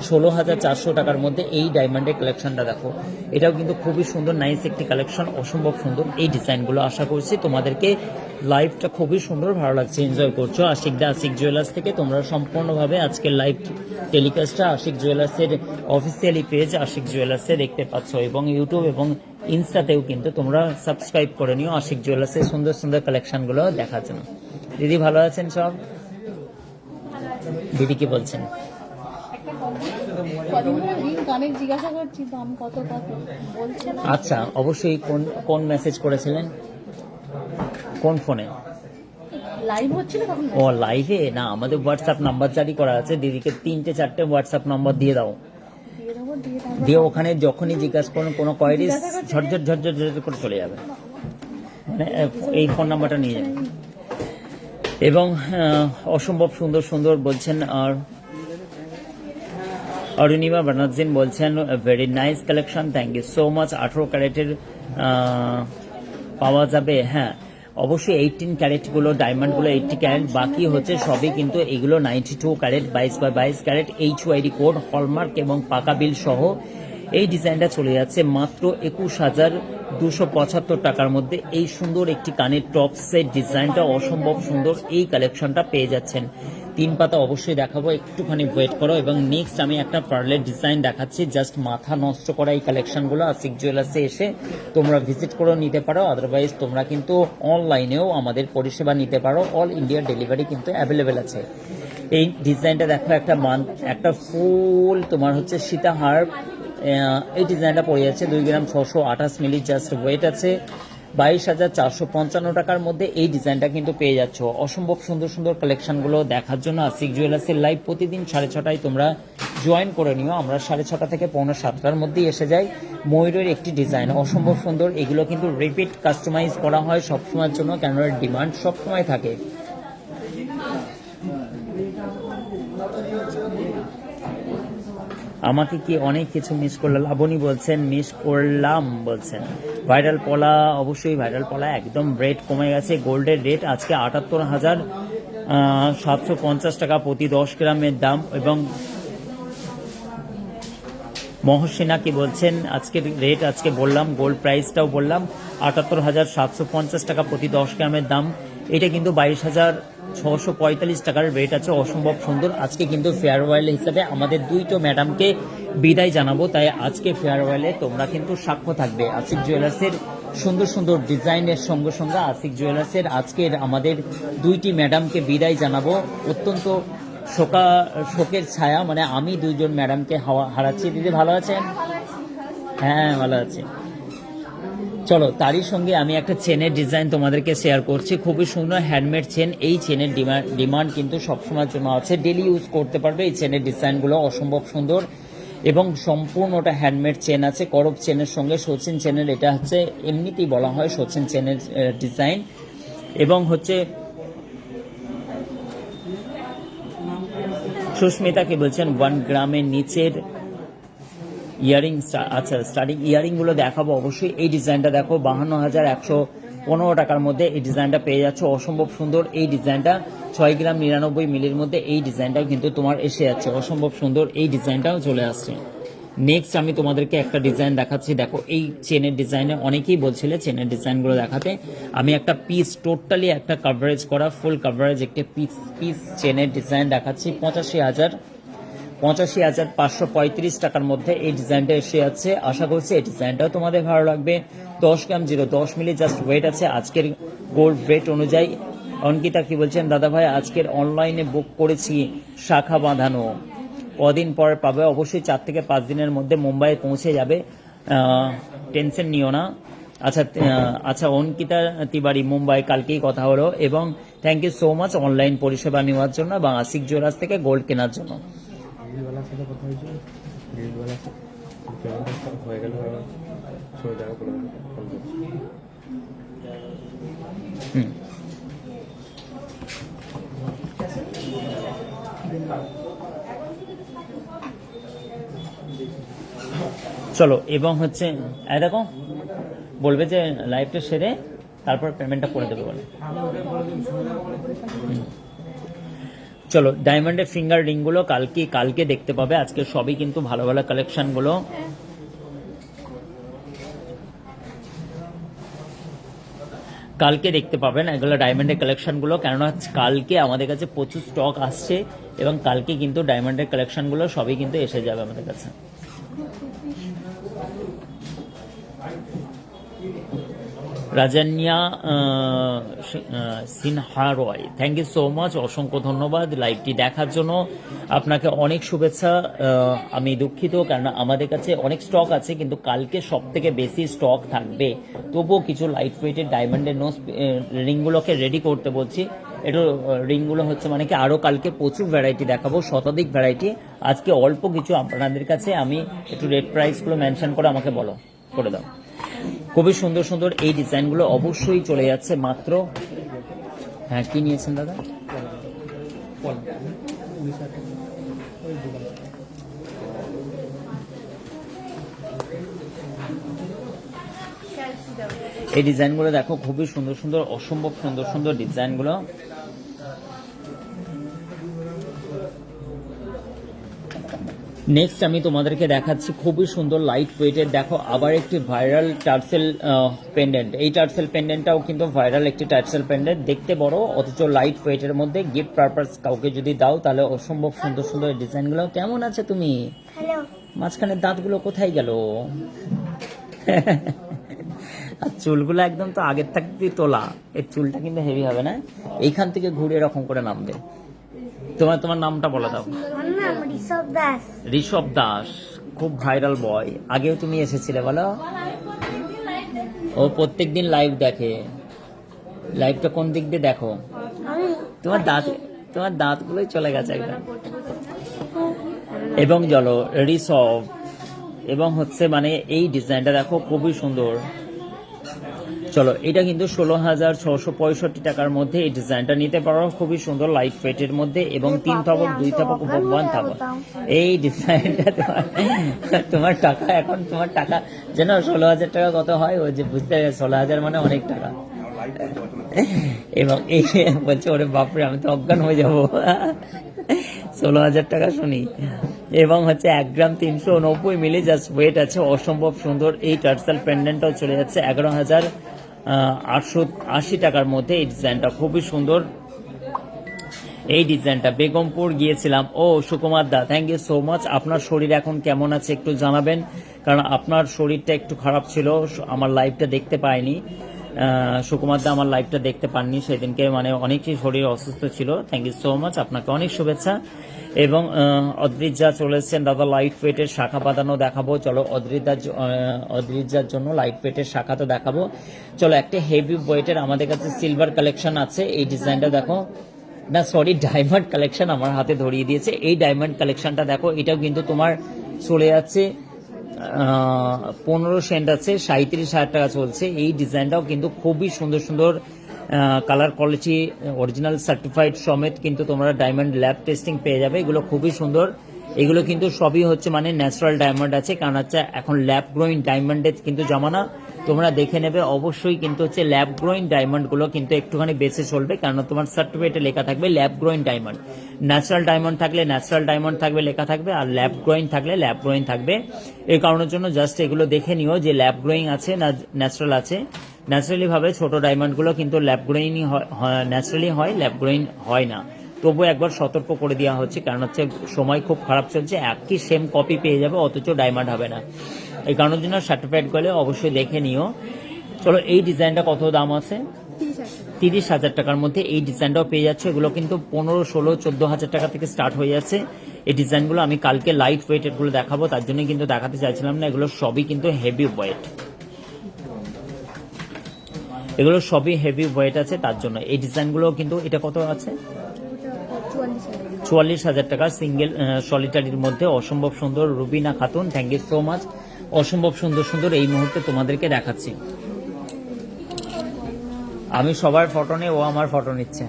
16,400 টাকার মধ্যে এই ডায়মন্ডের কালেকশনটা দেখো, এটাও কিন্তু খুবই সুন্দর, নাইস একটি কালেকশন, অসম্ভব সুন্দর এই ডিজাইনগুলো। আশা করছি তোমাদেরকে লাইভটা খুবই সুন্দর ভালো লাগছে, এনজয় করছো। আশিক জুয়েলার্স থেকে তোমরা সম্পূর্ণভাবে আজকের লাইভ টেলিকাস্টটা আশিক জুয়েলার্সের অফিসিয়ালি পেজ আশিক জুয়েলার্সে দেখতে পাচ্ছ এবং ইউটিউব এবং ইনস্টাতেও কিন্তু তোমরা সাবস্ক্রাইব করে নিও আশিক জুয়েলার্সের সুন্দর সুন্দর কালেকশনগুলো দেখার জন্য। দিদি ভালো আছেন সব? দিদি কি বলছেন? আচ্ছা, অবশ্যই। কোন মেসেজ করেছিলেন? কোন ফোনে? ও লাইভে না, আমাদের হোয়াটসঅ্যাপ নাম্বার জারি করা আছে। দিদিকে 3-4টে হোয়াটসঅ্যাপ নাম্বার দিয়ে দাও, দিয়ে ওখানে যখনই জিজ্ঞাসা করুন কোনো কোয়ারিজ ঝরঝর ঝরঝর ঝরঝর করে চলে যাবে, মানে এই ফোন নাম্বারটা নিয়ে যাবে। এবং অসম্ভব সুন্দর সুন্দর বলছেন। আর অরুণিমা বানার্জিন বলছেন very nice collection, thank you so much. 18 ক্যারেটের পাওয়া যাবে? হ্যাঁ অবশ্যই। 18 ক্যারেটগুলো ডায়মন্ডগুলো 80 ক্যারেট, বাকি হচ্ছে সবই কিন্তু এগুলো 92 carat, 22/22 carat, HYD code, hallmark এবং পাকা বিল সহ। এই ডিজাইনটা চলে যাচ্ছে মাত্র 21,275 টাকার মধ্যে। এই সুন্দর একটি কানের টপ সেট ডিজাইনটা অসম্ভব সুন্দর, এই কালেকশনটা পেয়ে যাচ্ছেন। 3 পাতা অবশ্যই দেখাবো, একটুখানি ওয়েট করো। এবং নেক্সট আমি একটা পার্লের ডিজাইন দেখাচ্ছি, জাস্ট মাথা নষ্ট করা এই কালেকশনগুলো আশিক জুয়েলার্সে এসে তোমরা ভিজিট করে নিতে পারো। আদারওয়াইজ তোমরা কিন্তু অনলাইনেও আমাদের পরিষেবা নিতে পারো, অল ইন্ডিয়া ডেলিভারি কিন্তু অ্যাভেলেবেল আছে। এই ডিজাইনটা দেখো, একটা ফুল তোমার হচ্ছে সীতাহার, এই ডিজাইনটা পড়ে যাচ্ছে 2 গ্রাম 628 মিলি, জাস্ট ওয়েট আছে 22,455 টাকার মধ্যে এই ডিজাইনটা কিন্তু পেয়ে যাচ্ছ। অসম্ভব সুন্দর সুন্দর কালেকশনগুলো দেখার জন্য আশিক জুয়েলার্সের লাইভ প্রতিদিন 6:30টায় তোমরা জয়েন করে নিও। আমরা 6:30 থেকে 6:45টার মধ্যেই এসে যাই। ময়ূরের একটি ডিজাইন অসম্ভব সুন্দর, এগুলো কিন্তু রিপিট কাস্টমাইজ করা হয় সবসময়ের জন্য, কেন ডিমান্ড সবসময় থাকে। আমাকে কি অনেক কিছু মিস করলাম, লাবণী বলছেন মিস করলাম বলছেন। ভাইরাল পলা, অবশ্যই ভাইরাল পলা একদম রেট কমে গেছে। গোল্ডের রেট আজকে 78,750 টাকা প্রতি 10 গ্রামের দাম। এবং মহসিনা কি বলছেন, আজকের রেট আজকে বললাম, গোল্ড প্রাইসটাও বললাম 78,750 টাকা প্রতি 10 গ্রামের দাম। এটা কিন্তু 22,645 টাকার রেট আছে। অসম্ভব সুন্দর। আজকে কিন্তু ফেয়ারওয়েল হিসাবে আমাদের 2টো ম্যাডামকে বিদায় জানাবো, তাই আজকে ফেয়ারওয়েলে তোমরা কিন্তু সাক্ষ্য থাকবে। আশিক জুয়েলার্সের সুন্দর সুন্দর ডিজাইনের সঙ্গে সঙ্গে আশিক জুয়েলার্সের আজকের আমাদের 2টি ম্যাডামকে বিদায় জানাবো। অত্যন্ত শোকের ছায়া, মানে আমি 2জন ম্যাডামকে হারাচ্ছি। দিদি ভালো আছেন? হ্যাঁ ভালো আছি। চলো, তারই সঙ্গে আমি একটা চেনের ডিজাইন তোমাদেরকে শেয়ার করছি, খুবই সুন্দর হ্যান্ডমেড চেন। এই চেনের ডিমান্ড কিন্তু সবসময়ের জন্য আছে, ডেলি ইউজ করতে পারবে। এই চেনের ডিজাইনগুলো অসম্ভব সুন্দর এবং সম্পূর্ণটা হ্যান্ডমেড চেন আছে। করব চেনের সঙ্গে সচিন চেনের, এটা হচ্ছে এমনিতেই বলা হয় সচিন চেনের ডিজাইন। এবং হচ্ছে সুস্মিতা কি বলছেন 1 গ্রামের নিচের ইয়ারিং, আচ্ছা স্টার্টিং ইয়ারিং গুলো দেখাবো অবশ্যই। এই ডিজাইনটা দেখো 52,115 টাকার মধ্যে এই ডিজাইনটা পেয়ে যাচ্ছে। অসম্ভব সুন্দর এই ডিজাইনটা 6 গ্রাম 99 মিলির মধ্যে এই ডিজাইনটাও কিন্তু তোমার এসে যাচ্ছে। অসম্ভব সুন্দর এই ডিজাইনটাও চলে আসছে। নেক্সট আমি তোমাদেরকে একটা ডিজাইন দেখাচ্ছি। দেখো এই চেনের ডিজাইনে অনেকেই বলছিলে চেনের ডিজাইনগুলো দেখাতে, আমি একটা পিস টোটালি একটা কভারেজ করা ফুল কভারেজ একটা পিস চেনের ডিজাইন দেখাচ্ছি। 85,535 টাকার মধ্যে এই ডিজাইনটা এসে যাচ্ছে। আশা করছি এই ডিজাইনটাও তোমাদের ভালো লাগবে। 10 গ্রাম 010 মিলি জাস্ট ওয়েট আছে আজকের গোল্ড রেট অনুযায়ী। অঙ্কিতা কি বলছেন, দাদা ভাই আজকের অনলাইনে বুক করেছি, শাখা বাঁধানো কদিন পর পাবে? অবশ্যই 4 থেকে 5 দিনের মধ্যে মুম্বাই পৌঁছে যাবে, টেনশন নিও না। আচ্ছা অঙ্কিতা তিওয়ারি মুম্বাই, কালকেই কথা হলো। এবং thank you so much online পরিষেবা নেওয়ার জন্য এবং আশিক জুয়েলার্স থেকে গোল্ড কেনার জন্য। চলো, এবং হচ্ছে দেখো বলবে যে লাইভটা সেরে তারপর পেমেন্টটা করে দেবে বলে। চলো, ডায়মন্ডের ফিঙ্গার রিংগুলো কালকে দেখতে পাবে। আজকে সবই কিন্তু ভালো ভালো কালেকশনগুলো। কালকে দেখতে পাবেন এগুলো ডায়মন্ডের কালেকশনগুলো, কেননা কালকে আমাদের কাছে প্রচুর স্টক আসছে এবং কালকে কিন্তু ডায়মন্ডের কালেকশনগুলো সবই কিন্তু এসে যাবে আমাদের কাছে। রাজান্যা সিনহা রয়, থ্যাংক ইউ সো মাচ, অসংখ্য ধন্যবাদ লাইভটি দেখার জন্য। আপনাকে অনেক শুভেচ্ছা। আমি দুঃখিত কারণ আমাদের কাছে অনেক স্টক আছে, কিন্তু কালকে সব থেকে বেশি স্টক থাকবে। তবুও কিছু লাইট ওয়েটের ডায়মন্ডের নোজ রিংগুলোকে রেডি করতে বলছি। একটু রিংগুলো হচ্ছে মানে কি আরও কালকে প্রচুর ভ্যারাইটি দেখাবো, শতাধিক ভ্যারাইটি। আজকে অল্প কিছু আপনাদের কাছে আমি একটু রেট প্রাইসগুলো মেনশন করে আমাকে বলো, করে দাও। খুবই সুন্দর সুন্দর এই ডিজাইনগুলো অবশ্যই চলে যাচ্ছে মাত্র। হ্যাঁ, কি নিয়েছেন দাদা? এই ডিজাইনগুলো দেখো, খুবই সুন্দর সুন্দর, অসম্ভব সুন্দর সুন্দর ডিজাইনগুলো। নেক্সট আমি তোমাদেরকে দেখাচ্ছি খুবই সুন্দর লাইট ওয়েটের, দেখো আবার একটি ভাইরাল টার্সেল পেন্ডেন্ট। এই টার্সেল পেন্ডেন্টটাও কিন্তু ভাইরাল একটি টার্সেল পেন্ডেন্ট, দেখতে বড় অথচ লাইট ওয়েটের মধ্যে। গিফট পারপাস কাউকে যদি দাও তাহলে অসম্ভব সুন্দর সুন্দর ডিজাইনগুলো। কেমন আছে তুমি? মাঝখানের দাঁতগুলো কোথায় গেল? আর চুলগুলো একদম তো আগের থাকতে তোলা, এর চুলটা কিন্তু হেভি হবে না, এইখান থেকে ঘুরে এরকম করে নামবে। তোমার নামটা বলে দাও। ঋষভ দাস। ঋষভ দাস, খুব ভাইরাল বয়। আগেও তুমি এসেছিলে বলো? ও প্রত্যেকদিন লাইভ দেখে। লাইভটা কোন দিক দিয়ে দেখো? তোমার দাঁতগুলোই চলে গেছে একদম। এবং চলো ঋষভ, এবং হচ্ছে মানে এই ডিজাইনটা দেখো খুবই সুন্দর। চলো এটা কিন্তু 16,665 টাকার মধ্যে এই ডিজাইনটা নিতে পারো, খুবই সুন্দর লাইট ওয়েটের মধ্যে, এবং 3 থাবক 2 থাবক ভগবান থাবক। এই ডিজাইনটা তোমার টাকা, এখন তোমার টাকা যেন 16,000 টাকা কত হয় ওই যে বুঝতে, 16,000 মানে অনেক টাকা। এবং এই বলছে ওরে বাপরে আমি তো অজ্ঞান হয়ে যাব, 16,000 টাকা শুনি। এবং হচ্ছে 1 গ্রাম 390 মিলি জাস্ট ওয়েট আছে, অসম্ভব সুন্দর। এই টার্সেল পেন্ডেন্টটাও চলে যাচ্ছে 11,880 টাকার মধ্যে। এই ডিজাইনটা খুবই সুন্দর। এই ডিজাইনটা বেগমপুর গিয়েছিলাম। ও সুকুমার দা, থ্যাংক ইউ সো মাচ। আপনার শরীর এখন কেমন আছে একটু জানাবেন, কারণ আপনার শরীরটা একটু খারাপ ছিল, আমার লাইভটা দেখতে পাইনি। সুকুমার দা আমার লাইভটা দেখতে পাননি সেদিনকে, মানে অনেকই শরীর অসুস্থ ছিল। থ্যাংক ইউ সো মাচ, আপনাকে অনেক শুভেচ্ছা। এবং অদ্রিজা চলেছেন দাদা, লাইট ওয়েটের শাখা বাঁধানো দেখাবো। চলো অদ্রিজার জন্য লাইট ওয়েটের শাখা তো দেখাবো। চলো একটা হেভি ওয়েটের আমাদের কাছে সিলভার কালেকশন আছে। এই ডিজাইনটা দেখো, না সরি ডায়মন্ড কালেকশন আমার হাতে ধরিয়ে দিয়েছে। এই ডায়মন্ড কালেকশনটা দেখো, এটাও কিন্তু তোমার চলে যাচ্ছে 15 সেন্ট আছে, 37,000 টাকা চলছে। এই ডিজাইনটাও কিন্তু খুবই সুন্দর সুন্দর কালার কোয়ালিটি অরিজিনাল সার্টিফাইড সমেত কিন্তু তোমরা ডায়মন্ড ল্যাব টেস্টিং পেয়ে যাবে। এগুলো খুবই সুন্দর। এগুলো কিন্তু সবই হচ্ছে মানে ন্যাচারাল ডায়মন্ড আছে, কারণ হচ্ছে এখন ল্যাব গ্রোয়িং ডায়মন্ডের কিন্তু জামানা। তোমরা দেখে নেবে অবশ্যই, কিন্তু হচ্ছে ল্যাব গ্রোয়িং ডায়মন্ডগুলো কিন্তু একটুখানি বেঁচে চলবে, কারণ তোমার সার্টিফিকেটে লেখা থাকবে lab growing diamond. Natural diamond থাকলে ন্যাচারাল ডায়মন্ড থাকবে লেখা থাকবে, আর ল্যাব গ্রোয়িং থাকলে ল্যাব গ্রোয়িং থাকবে। এই কারণের জন্য জাস্ট এগুলো দেখে নিও যে ল্যাব গ্রোয়িং আছে না ন্যাচারাল আছে। ন্যাচারালি ভাবে ছোট ডায়মন্ডগুলো কিন্তু ল্যাব গ্রোয়িংই ন্যাচারালি হয়, ল্যাব গ্রোয়িং হয় না। তবুও একবার সতর্ক করে দেওয়া হচ্ছে, কারণ হচ্ছে সময় খুব খারাপ চলছে, একই সেম কপি পেয়ে যাবে অথচ ডায়মন্ড হবে না। এই কারণের জন্য সার্টিফাইড করলে অবশ্যই দেখে নিও। চলো এই ডিজাইনটা কত দাম আছে? 30,000 টাকার মধ্যে এই ডিজাইনটাও পেয়ে যাচ্ছে। এগুলো কিন্তু 15, 16, 14,000 টাকা থেকে স্টার্ট হয়ে যাচ্ছে। এই ডিজাইনগুলো আমি কালকে লাইট ওয়েটের গুলো দেখাবো, তার জন্য কিন্তু দেখাতে চাইছিলাম না। এগুলো সবই কিন্তু হেভি ওয়েট, এগুলো সবই হেভি ওয়েট আছে, তার জন্য এই ডিজাইনগুলো কিন্তু। এটা কত আছে? 44,000 টাকা সিঙ্গেল সলিটারির মধ্যে, অসম্ভব সুন্দর। Rubina Khatun, thank you so much. অসম্ভব সুন্দর সুন্দর এই মুহূর্তে তোমাদেরকে দেখাচ্ছি। আমি সবার ফটো নিয়ে, ও আমার ফটো নিচ্ছে।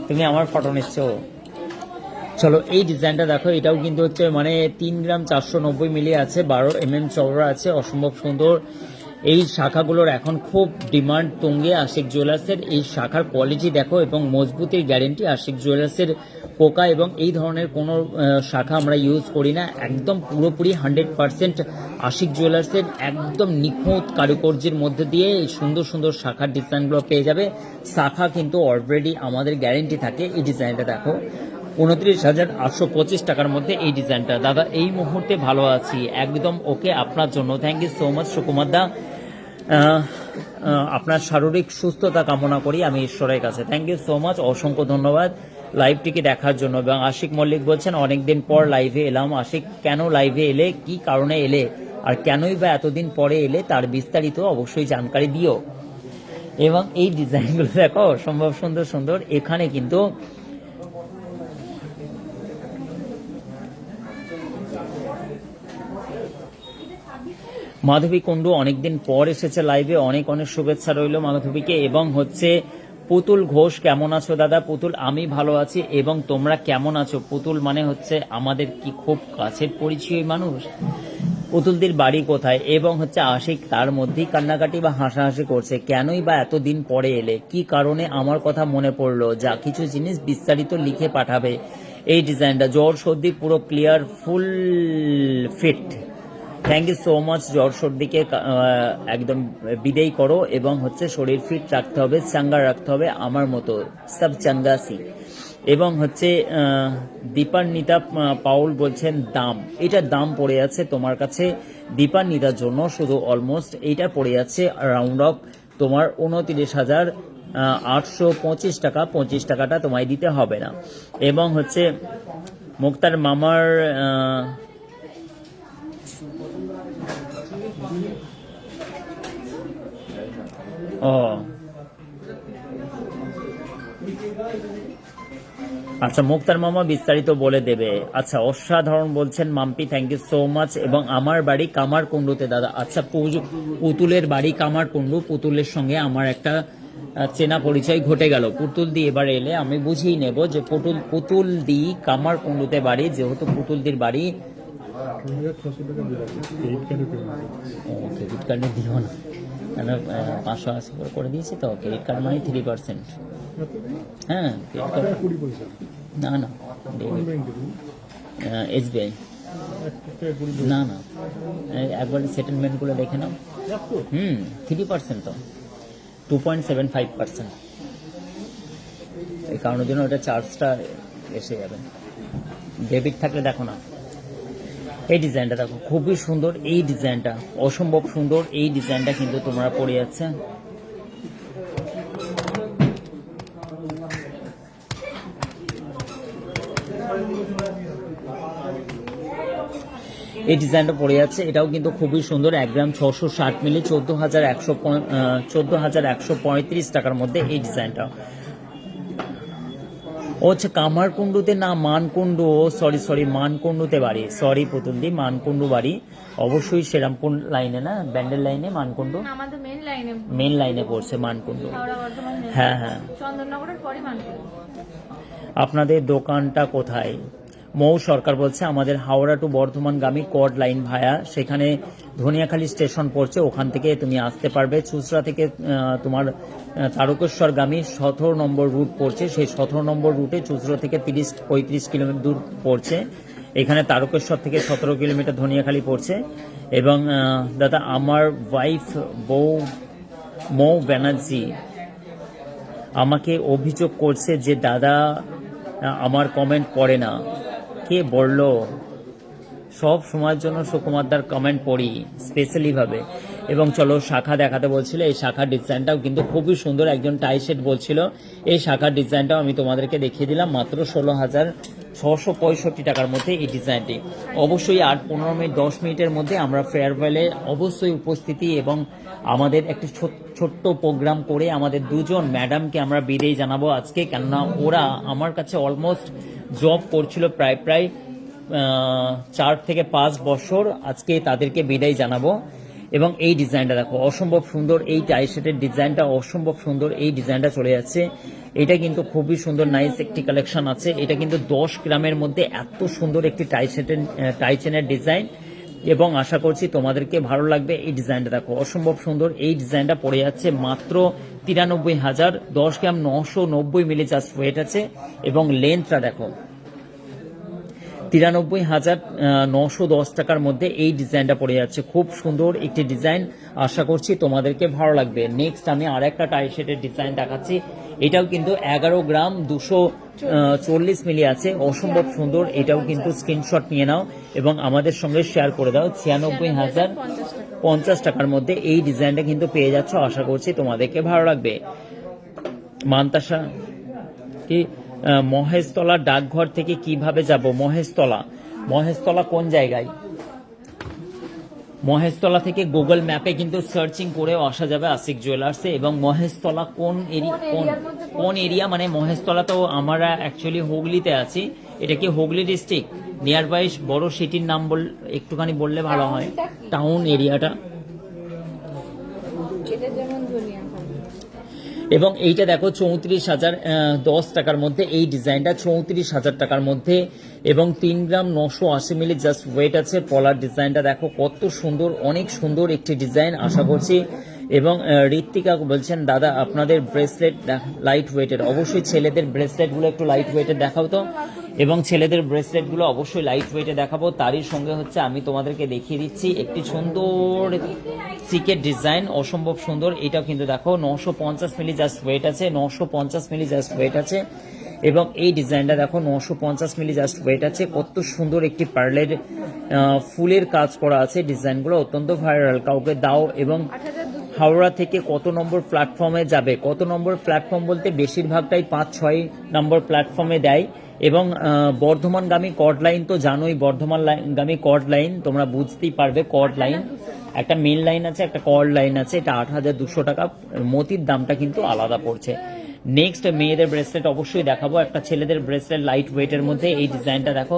তুমি আমার ফটো নিচ্ছ। চলো এই ডিজাইনটা দেখো, এটাও কিন্তু হচ্ছে মানে 3 গ্রাম 490 মিলি আছে, 12 mm চওড়া আছে, অসম্ভব সুন্দর। এই শাখাগুলোর এখন খুব ডিমান্ড তুঙ্গে আশিক জুয়েলার্সের। এই শাখার কোয়ালিটি দেখো এবং মজবুতির গ্যারেন্টি। আশিক জুয়েলার্সের কোকা এবং এই ধরনের কোনো শাখা আমরা ইউজ করি না, একদম পুরোপুরি 100% আশিক জুয়েলার্সের একদম নিখুঁত কারুকার্যের মধ্যে দিয়ে এই সুন্দর সুন্দর শাখার ডিজাইনগুলো পেয়ে যাবে। শাখা কিন্তু অলরেডি আমাদের গ্যারেন্টি থাকে। এই ডিজাইনটা দেখো 29,825 টাকার মধ্যে এই ডিজাইনটা। দাদা এই মুহূর্তে ভালো আছি, একদম ওকে, আপনার জন্য thank you so much Sukumar দা। আপনার শারীরিক সুস্থতা কামনা করি আমি ঈশ্বরের কাছে। থ্যাংক ইউ সো মাচ, অসংখ্য ধন্যবাদ লাইভটিকে দেখার জন্য। এবং আশিক মল্লিক বলছেন অনেকদিন পর লাইভে এলাম। আশিক কেন লাইভে এলে, কি কারণে এলে, আর কেনই বা এতদিন পরে এলে তার বিস্তারিত অবশ্যই জানকারি দিও। এবং এই ডিজাইনগুলো দেখো অসম্ভব সুন্দর সুন্দর। এখানে কিন্তু মাধবী কুণ্ডু অনেকদিন পর এসেছে লাইভে, অনেক অনেক শুভেচ্ছা রইল মাধবীকে। এবং হচ্ছে পুতুল ঘোষ, কেমন আছো দাদা? পুতুল আমি ভালো আছি, এবং তোমরা কেমন আছো? পুতুল মানে হচ্ছে আমাদের কি খুব কাছের পরিচয় মানুষ। পুতুলদের বাড়ি কোথায়? এবং হচ্ছে আশিক তার মধ্যেই কান্নাকাটি বা হাসাহাসি করছে, কেনই বা এতদিন পরে এলে, কি কারণে আমার কথা মনে পড়লো, যা কিছু জিনিস বিস্তারিত লিখে পাঠাবে। এই ডিজাইনটা জ্বর সর্দি পুরো clear full fit. Thank you so much. জ্বর সর্দিকে একদম বিদেয় করো এবং হচ্ছে শরীর ফিট রাখতে হবে, চাঙ্গা রাখতে হবে, আমার মতো সব চাঙ্গাসি। এবং হচ্ছে দীপান্বিতা পাউল বলছেন দাম, এটার দাম পড়ে আছে তোমার কাছে দীপান্বিতার জন্য শুধু অলমোস্ট এইটা পড়ে আছে রাউন্ড অফ তোমার 29,825 টাকা। 25 টাকাটা তোমায় দিতে হবে না। এবং হচ্ছে মুক্তার মামার ও আচ্ছা, মুক্তার মামা বিস্তারিত বলে দেবে। আচ্ছা, অসাধারণ বলছেন Mampi, thank you so much. এবং আমার বাড়ি কামারকুণ্ডুতে দাদা। আচ্ছা, পুতুলের বাড়ি কামারকুণ্ডু। পুতুলের সঙ্গে আমার একটা চেনা পরিচয় ঘটে গেল। পুতুল দি এবার এলে আমি বুঝিয়ে নেব যে পুতুল দি কামারকুণ্ডুতে বাড়ি, যেহেতু পুতুল দির বাড়ি। ক্রেডিট কার্ডে দিও না, কেন 580 করে দিয়েছি তো। ক্রেডিট কার্ড মানে 3%। হ্যাঁ, না না SBI না না, একবার সেটেলমেন্টগুলো দেখে নাও। 3% তো 2.75%। এই কারণের জন্য ওটা চার্জটা এসে যাবে। ডেবিট থাকলে দেখো না। এই ডিজাইনটা দেখো, খুবই সুন্দর। এই ডিজাইনটা অসম্ভব সুন্দর। এই ডিজাইনটা কিন্তু তোমরা পড়ে যাচ্ছে। এই ডিজাইনটা পড়ে যাচ্ছে, এটাও কিন্তু খুবই সুন্দর। 1 গ্রাম 660 মিলি 14,135 টাকার মধ্যে এই ডিজাইনটা। ও হচ্ছে কামারকুণ্ডুতে না, মানকুণ্ডু। সরি মানকুণ্ডুতে বাড়ি। সরি পুতুলদি, মানকুণ্ডু বাড়ি অবশ্যই শ্রীরামপুর লাইনে না, ব্যান্ডেল লাইনে মানকুণ্ডু। আমাদের মেন লাইনে পড়ছে মানকুণ্ডু। হ্যাঁ হ্যাঁ। চন্দননগরের পরে মানকুণ্ডু। আপনাদের দোকানটা কোথায়? মৌ সরকার বলছে আমাদের হাওড়া টু বর্ধমানগামী কড লাইন ভায়া, সেখানে ধনিয়াখালী স্টেশন পড়ছে, ওখান থেকে তুমি আসতে পারবে। চুঁচড়া থেকে তোমার তারকেশ্বরগামী 17 নম্বর রুট পড়ছে, সেই 17 নম্বর রুটে চুঁচড়া থেকে 30-35 কিলোমিটার দূর পড়ছে। এখানে তারকেশ্বর থেকে 17 কিলোমিটার ধনিয়াখালী পড়ছে। এবং দাদা আমার ওয়াইফ মৌ ব্যানার্জি আমাকে অভিযোগ করছে যে দাদা আমার কমেন্ট পড়ে না। কে বলল? সব সময়ের জন্য সুকুমারদার কমেন্ট পড়ি স্পেশালি ভাবে। এবং চলো শাখা দেখাতে বলছিল, এই শাখার ডিজাইনটাও কিন্তু খুবই সুন্দর। একজন টাই সেট বলছিল, এই শাখার ডিজাইনটাও আমি তোমাদেরকে দেখিয়ে দিলাম মাত্র 16,665 টাকার মধ্যে এই ডিজাইনটি। অবশ্যই 8-15 মিনিট 10 মিনিটের মধ্যে আমরা ফেয়ারওয়েলে অবশ্যই উপস্থিতি এবং আমাদের একটি ছোট্ট প্রোগ্রাম করে আমাদের দুজন ম্যাডামকে আমরা বিদায় জানাবো আজকে। কেননা ওরা আমার কাছে অলমোস্ট জব করছিল প্রায় 4 থেকে 5 বছর। আজকে তাদেরকে বিদায় জানাবো। এবং এই ডিজাইনটা দেখো, অসম্ভব সুন্দর। এই টাই সেটের ডিজাইনটা অসম্ভব সুন্দর। এই ডিজাইনটা চলে যাচ্ছে, এটা কিন্তু খুবই সুন্দর নাইস একটি কালেকশন আছে। এটা কিন্তু 10 গ্রামের মধ্যে এত সুন্দর একটি টাই চেনের ডিজাইন, এবং আশা করছি তোমাদেরকে ভালো লাগবে। এই ডিজাইনটা দেখো, অসম্ভব সুন্দর। এই ডিজাইনটা পড়ে যাচ্ছে মাত্র 93,000। 10 গ্রাম 990 মিলি জাস্ট ওয়েট আছে। এবং লেন্থটা দেখো, 93,910 টাকার মধ্যে এই ডিজাইনটা পড়ে যাচ্ছে। খুব সুন্দর একটি ডিজাইন, আশা করছি তোমাদেরকে ভালো লাগবে। নেক্সট আমি আর একটা টাই সেটের ডিজাইন দেখাচ্ছি। এটাও কিন্তু 11 গ্রাম 240 মিলি আছে, অসম্ভব সুন্দর। এটাও কিন্তু স্ক্রিনশট নিয়ে নাও এবং আমাদের সঙ্গে শেয়ার করে দাও। 96,050 টাকার মধ্যে এই ডিজাইনটা কিন্তু পেয়ে যাচ্ছ, আশা করছি তোমাদেরকে ভালো লাগবে। মান্তাসা কি মহেশতলা ডাকঘর থেকে কিভাবে যাব? মহেশতলা কোন জায়গায়? মহেশতলা থেকে গুগল ম্যাপে কিন্তু সার্চিং করেও আসা যাবে আশিক জুয়েলার্সে। এবং মহেশতলা কোন এরিয়া মানে মহেশতলা তো আমরা অ্যাকচুয়ালি হুগলিতে আছি। এটা কি হুগলি ডিস্ট্রিক্ট? নিয়ার বাই বড় সিটির নাম একটুখানি বললে ভালো হয়, টাউন এরিয়াটা। এবং এইটা দেখো 34,010 টাকার মধ্যে এই ডিজাইনটা, 34,000 টাকার মধ্যে। এবং 3 গ্রাম 980 মিলি জাস্ট ওয়েট আছে। পলার ডিজাইনটা দেখো কত সুন্দর, অনেক সুন্দর একটি ডিজাইন, আশা করছি। এবং ঋত্বিকা বলছেন দাদা আপনাদের ব্রেসলেট লাইট ওয়েটের। অবশ্যই ছেলেদের ব্রেসলেটগুলো একটু লাইট ওয়েটের দেখাও তো। এবং ছেলেদের ব্রেসলেটগুলো অবশ্যই লাইট ওয়েটে দেখাবো। তারই সঙ্গে হচ্ছে আমি তোমাদেরকে দেখিয়ে দিচ্ছি একটি সুন্দর সিকের ডিজাইন, অসম্ভব সুন্দর। এটাও কিন্তু দেখো 950 মিলি জাস্ট ওয়েট আছে, 950 মিলি জাস্ট ওয়েট আছে। এবং এই ডিজাইনটা দেখো 950 মিলি জাস্ট ওয়েট আছে। কত সুন্দর একটি পার্লের ফুলের কাজ করা আছে। ডিজাইনগুলো অত্যন্ত ভাইরাল, কাউকে দাও। এবং হাওড়া থেকে কত নম্বর প্ল্যাটফর্মে যাবে, কত নম্বর প্ল্যাটফর্ম বলতে বেশিরভাগটাই 5-6 নম্বর প্ল্যাটফর্মে দেয়। এবং বর্ধমানগামী কর্ড লাইন তো জানোই, বর্ধমানগামী কর্ড লাইন তোমরা বুঝতেই পারবে। কর্ড লাইন একটা মেন লাইন আছে, একটা কর্ড লাইন আছে। এটা 8,200 টাকা, মতির দামটা কিন্তু আলাদা পড়ছে। নেক্সট মেয়েদের ব্রেসলেট অবশ্যই দেখাবো, একটা ছেলেদের ব্রেসলেট লাইট ওয়েটের মধ্যে। এই ডিজাইনটা দেখো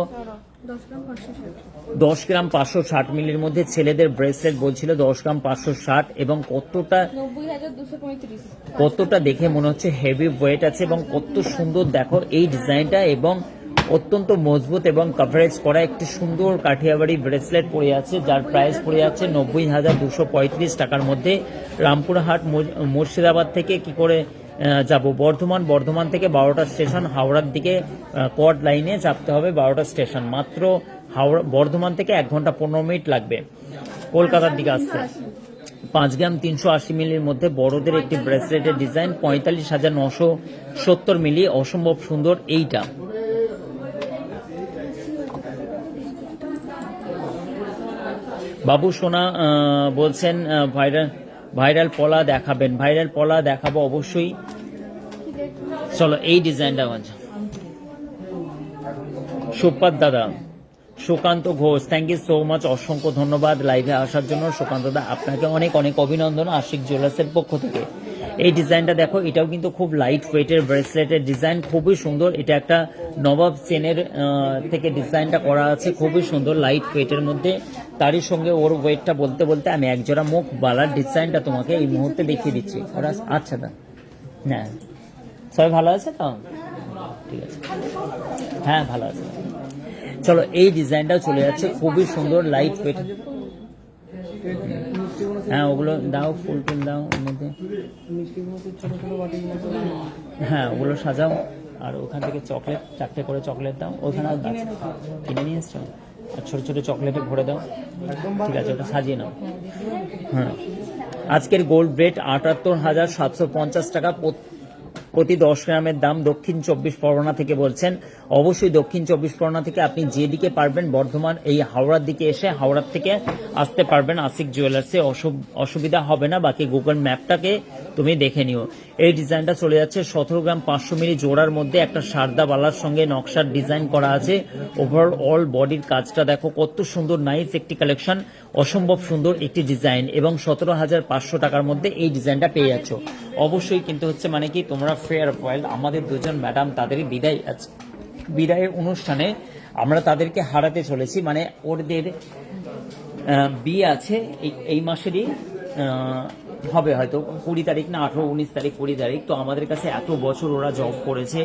10 গ্রাম 560 মিলির মধ্যে ছেলেদের ব্রেসলেট বলছিল 10 গ্রাম 560। এবং কতটা দেখে মনে হচ্ছে হেভি ওয়েট আছে এবং কত সুন্দর দেখো এই ডিজাইনটা। এবং অত্যন্ত মজবুত এবং কভারেজ করা একটি সুন্দর কাঠিয়াবাড়ি ব্রেসলেট পড়ে আছে, যার প্রাইস পড়ে যাচ্ছে 90,235 টাকার মধ্যে। রামপুরহাট মুর্শিদাবাদ থেকে কি করে যাব বর্ধমান থেকে 12টা স্টেশন, হাওড়ার দিকে কর্ড লাইনে চাপতে হবে 12টা স্টেশন। মাত্র বর্ধমান থেকে 1 ঘন্টা 15 মিনিট লাগবে কলকাতার দিকে আসতে। 5 গ্রাম 380 মিলির মধ্যে বড়দের একটি ব্রেসলেটের ডিজাইন, 45,970 মিলি, অসম্ভব সুন্দর এইটা। বাবু সোনা বলছেন ভাইরাল পলা দেখাবেন, ভাইরাল পলা দেখাবো অবশ্যই। চলো এই ডিজাইনটা আছে। সুপার দাদা Sukanta Ghosh, thank you so much, অসংখ্য ধন্যবাদ লাইভে আসার জন্য। সুকান্ত দা আপনাকে অনেক অনেক অভিনন্দন আশিক জুয়েলার্সের পক্ষ থেকে। এই ডিজাইনটা দেখো, এটাও কিন্তু খুব লাইট ওয়েটের ব্রেসলেটের ডিজাইন, খুবই সুন্দর। এটা একটা নবাব চেনের থেকে ডিজাইনটা করা আছে, খুবই সুন্দর লাইট ওয়েটের মধ্যে। তারই সঙ্গে ওর ওয়েটটা বলতে বলতে আমি একজোড়া মুখ বালার ডিজাইনটা তোমাকে এই মুহূর্তে দেখিয়ে দিচ্ছি। ওরা আচ্ছা দা, হ্যাঁ সবাই ভালো আছে তো? ঠিক আছে, হ্যাঁ ভালো আছে। চলো এই ডিজাইনটাও চলে যাচ্ছে, খুবই সুন্দর লাইট ওয়েট। হ্যাঁ ওগুলো দাও, ফুল টুল দাও ওর মধ্যে, হ্যাঁ ওগুলো সাজাও। আর ওখান থেকে চকলেট 4টে করে চকলেট দাও, ওখানে কিনে নিয়ে এসছো, আর ছোট ছোট চকলেটে ভরে দাও। ঠিক আছে, ওটা সাজিয়ে নাও। হ্যাঁ আজকের গোল্ড রেট 78,750 টাকা প্রতি 10 গ্রামের দাম। দক্ষিণ 24 পরগনা থেকে বলছেন, অবশ্যই দক্ষিণ 24 পরগনা থেকে আপনি যেদিকে পারবেন বর্ধমান এই হাওড়ার দিকে এসে হাওড়ার থেকে আসতে পারবেন আশিক জুয়েলার্সে, অসুবিধা হবে না। বাকি গুগল ম্যাপটাকে তুমি দেখে নিও। এই ডিজাইনটা চলে যাচ্ছে 17 গ্রাম 500 মিলি জোড়ার মধ্যে, একটা সারদা বালার সঙ্গে নকশার ডিজাইন করা আছে। ওভারঅল বডির কাজটা দেখো কত সুন্দর, নাইস একটি কালেকশন, অসম্ভব সুন্দর একটি ডিজাইন। এবং 17,500 টাকার মধ্যে এই ডিজাইনটা পেয়ে যাচ্ছ। অবশ্যই কিন্তু হচ্ছে মানে কি তোমরা ফেয়ার ওয়াইল্ড আমাদের দুজন ম্যাডাম তাদেরই বিদায় আছে, বিদায়ের অনুষ্ঠানে আমরা তাদেরকে হারাতে চলেছি। মানে ওদের বিয়ে আছে এই মাসেরই হবে, হয়তো 20 তারিখ না 18, 19 তারিখ, 20 তারিখ। তো আমাদের কাছে এত বছর ওরা জব করেছে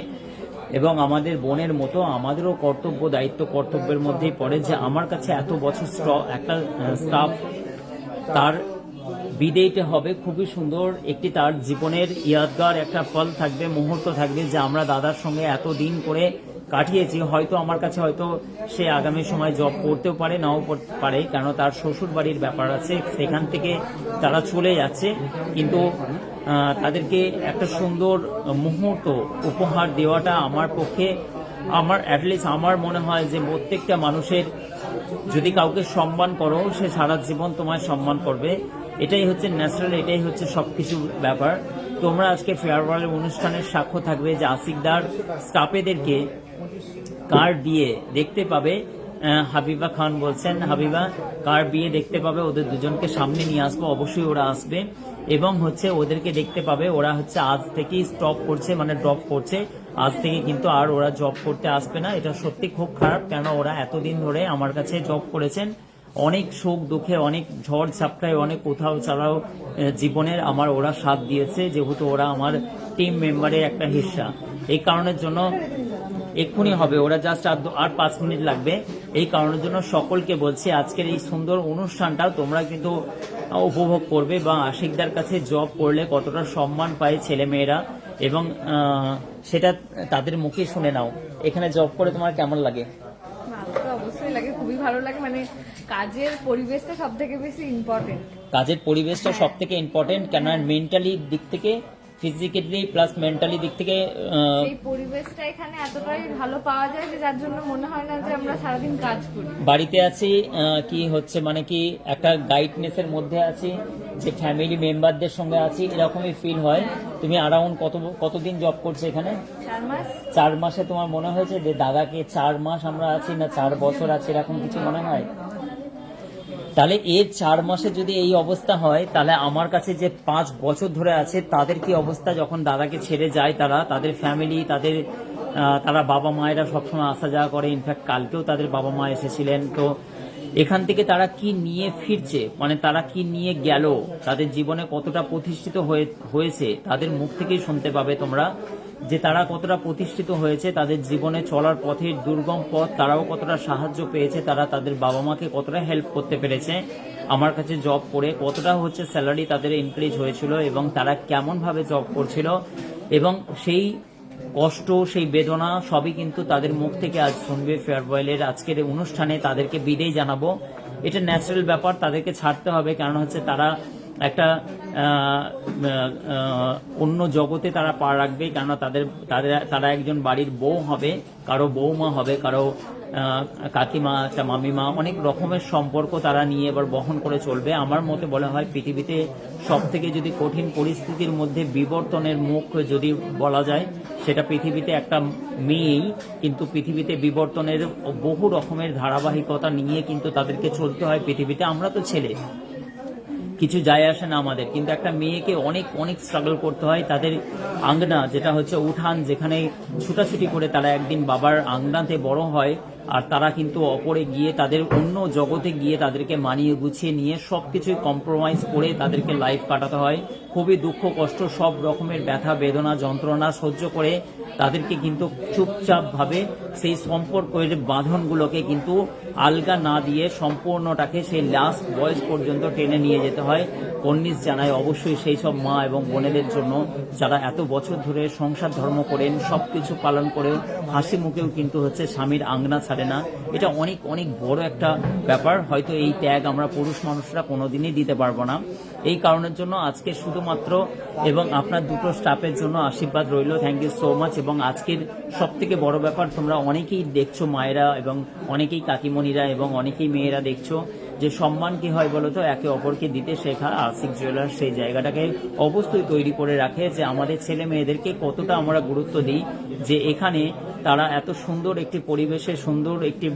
এবং আমাদের বোনের মতো আমাদেরও কর্তব্য দায়িত্ব কর্তব্যের মধ্যেই পড়ে যে আমার কাছে এত বছর একটা স্টাফ তার বিদেয়টা হবে খুবই সুন্দর একটি, তার জীবনের ইয়াদগার একটা ফল থাকবে, মুহূর্ত থাকবে যে আমরা দাদার সঙ্গে এত দিন করে কাটিয়েছি। হয়তো আমার কাছে হয়তো সে আগামী সময় জব করতেও পারে, নাও পারে, কারণ তার শ্বশুর বাড়ির ব্যাপার আছে, সেখান থেকে তারা চলে যাচ্ছে। কিন্তু তাদেরকে একটা সুন্দর মুহূর্ত উপহার দেওয়াটা আমার পক্ষে, আমার অ্যাটলিস্ট আমার মনে হয় যে প্রত্যেকটা মানুষের যদি কাউকে সম্মান করো সে সারা জীবন তোমায় সম্মান করবে। এটাই হচ্ছে ন্যাচারাল, এটাই হচ্ছে সবকিছু ব্যাপার। তোমরা আজকে ফেয়ারওয়েল অনুষ্ঠানের সাক্ষ্য থাকবে যে আশিকদার স্টাফেদেরকে কার বিয়ে দেখতে পাবে। হাবিবা খান বলছেন, হাবিবা কার বিয়ে দেখতে পাবে, ওদের দুজনকে সামনে নিয়ে আসবো, অবশ্যই ওরা আসবে। এবং হচ্ছে ওদেরকে দেখতে পাবে, ওরা হচ্ছে আজ থেকেই স্টপ করছে, মানে ড্রপ করছে, আজ থেকে কিন্তু আর ওরা জব করতে আসবে না। এটা সত্যি খুব খারাপ, কেন ওরা এতদিন ধরে আমার কাছে জব করেছেন, অনেক সুখ দুঃখে, অনেক ঝড় ঝাপটায়, অনেক কোথাও ছাড়াও জীবনের আমার ওরা সাথ দিয়েছে, যেহেতু ওরা আমার টিম মেম্বারের একটা হিস্সা। এই কারণের জন্য এক্ষুনি হবে, ওরা জাস্ট আর 5 মিনিট লাগবে। এই কারণের জন্য সকলকে বলছি আজকের এই সুন্দর অনুষ্ঠানটা তোমরা কিন্তু উপভোগ করবে, বা আশিকদার কাছে জব করলে কতটা সম্মান পায় ছেলে মেয়েরা এবং সেটা তাদের মুখে শুনে নাও। এখানে জব করে তোমার কেমন লাগে? ভালো তো অবশ্যই লাগে, খুবই ভালো লাগে। মানে কাজের পরিবেশটা সব থেকে বেশি ইম্পর্টেন্ট। কাজের পরিবেশটা সব থেকে ইম্পর্টেন্ট, কেন মেন্টালি দিক থেকে, ফিজিক্যালি প্লাস মেন্টালি দিক থেকে এই পরিবেশটা এখানে এতটাই ভালো পাওয়া যায় যে যার জন্য মনে হয় না যে আমরা সারাদিন কাজ করি। বাড়িতে আছি কি হচ্ছে মানে কি একটা গাইডনেসের মধ্যে আছি, যে ফ্যামিলি মেম্বারদের সঙ্গে আছি, এরকমই ফিল হয়। তুমি অ্যারাউন্ড কতদিন জব করছো এখানে? 4 মাস। 4 মাসে তোমার মনে হয়েছে যে দাদাকে 4 মাস আমরা আছি না 4 বছর আছি, এরকম কিছু মনে হয়? তাহলে এর 4 মাসে যদি এই অবস্থা হয়, তাহলে আমার কাছে যে 5 বছর ধরে আছে তাদের কি অবস্থা যখন দাদাকে ছেড়ে যায়, তাদের ফ্যামিলি, তারা বাবা মায়েরা সবসময় আসা যাওয়া করে। ইনফ্যাক্ট কালকেও তাদের বাবা মা এসেছিলেন। তো এখান থেকে তারা কি নিয়ে ফিরছে, মানে তারা কি নিয়ে গেল, তাদের জীবনে কতটা প্রতিষ্ঠিত হয়েছে, তাদের মুখ থেকেই শুনতে পাবে তোমরা যে তারা কতটা প্রতিষ্ঠিত হয়েছে, তাদের জীবনে চলার পথের দুর্গম পথ তারাও কতটা সাহায্য পেয়েছে, তারা তাদের বাবা মাকে কতটা হেল্প করতে পেরেছে, আমার কাছে জব করে কতটা হচ্ছে স্যালারি তাদের ইনক্রিজ হয়েছিল, এবং তারা কেমনভাবে জব করছিল, এবং সেই কষ্ট, সেই বেদনা সবই কিন্তু তাদের মুখ থেকে আজ শুনবে। ফেয়ারওয়েলের আজকের অনুষ্ঠানে তাদেরকে বিদায় জানাবো। এটা ন্যাচারাল ব্যাপার, তাদেরকে ছাড়তে হবে, কারণ হচ্ছে তারা একটা অন্য জগতে তারা পা রাখবে, কেননা তারা একজন বাড়ির বউ হবে, কারো বৌমা হবে, কারো কাকিমা, একটা মামিমা, অনেক রকমের সম্পর্ক তারা নিয়ে এবার বহন করে চলবে। আমার মতে বলা হয় পৃথিবীতে সব থেকে যদি কঠিন পরিস্থিতির মধ্যে বিবর্তনের মুখ যদি বলা যায়, সেটা পৃথিবীতে একটা মেয়েই। কিন্তু পৃথিবীতে বিবর্তনের বহু রকমের ধারাবাহিকতা নিয়ে কিন্তু তাদেরকে চলতে হয় পৃথিবীতে। আমরা তো ছেলে, কিছু যায় আসে না আমাদের, কিন্তু একটা মেয়েকে অনেক অনেক স্ট্রাগল করতে হয়। তাদের আঙ্গনা, যেটা হচ্ছে উঠান, যেখানে ছুটাছুটি করে তারা একদিন বাবার আঙ্গনাতে বড় হয়, আর তারা কিন্তু অপরে গিয়ে তাদের অন্য জগতে গিয়ে তাদেরকে মানিয়ে গুছিয়ে নিয়ে সবকিছুই কম্প্রোমাইজ করে তাদেরকে লাইফ কাটাতে হয়। খুবই দুঃখ কষ্ট, সব রকমের ব্যথা বেদনা যন্ত্রণা সহ্য করে তাদেরকে কিন্তু চুপচাপভাবে সেই সম্পর্কের বাঁধনগুলোকে কিন্তু আলগা না দিয়ে সম্পূর্ণটাকে সেই লাস্ট বয়স পর্যন্ত টেনে নিয়ে যেতে হয়। কর্নিশ জানায় অবশ্যই সেই সব মা এবং বোনেদের জন্য যারা এত বছর ধরে সংসার ধর্ম করেন, সবকিছু পালন করে হাসি মুখেও কিন্তু হচ্ছে স্বামীর আঙ্গনা ছাড়ে না। এটা অনেক অনেক বড় একটা ব্যাপার। হয়তো এই ত্যাগ আমরা পুরুষ মানুষরা কোনোদিনই দিতে পারবো না। এই কারণের জন্য আজকে শুধুমাত্র এবং আপনার দুটো স্টাফের জন্য আশীর্বাদ রইল। Thank you so much. এবং আজকের সব থেকে বড় ব্যাপার, তোমরা অনেকেই দেখছো মায়েরা এবং অনেকেই কাকিমণিরা এবং অনেকেই মেয়েরা দেখছো যে সম্মান কি হয় বলতো, একে অপরকে দিতে শেখা। আশিক জুয়েলার্স সেই জায়গাটাকে অবশ্যই তৈরি করে রাখে যে আমাদের ছেলে মেয়েদেরকে কতটা আমরা গুরুত্ব দিই, যে এখানে তারা এত সুন্দর একটি পরিবেশে, সুন্দর একটি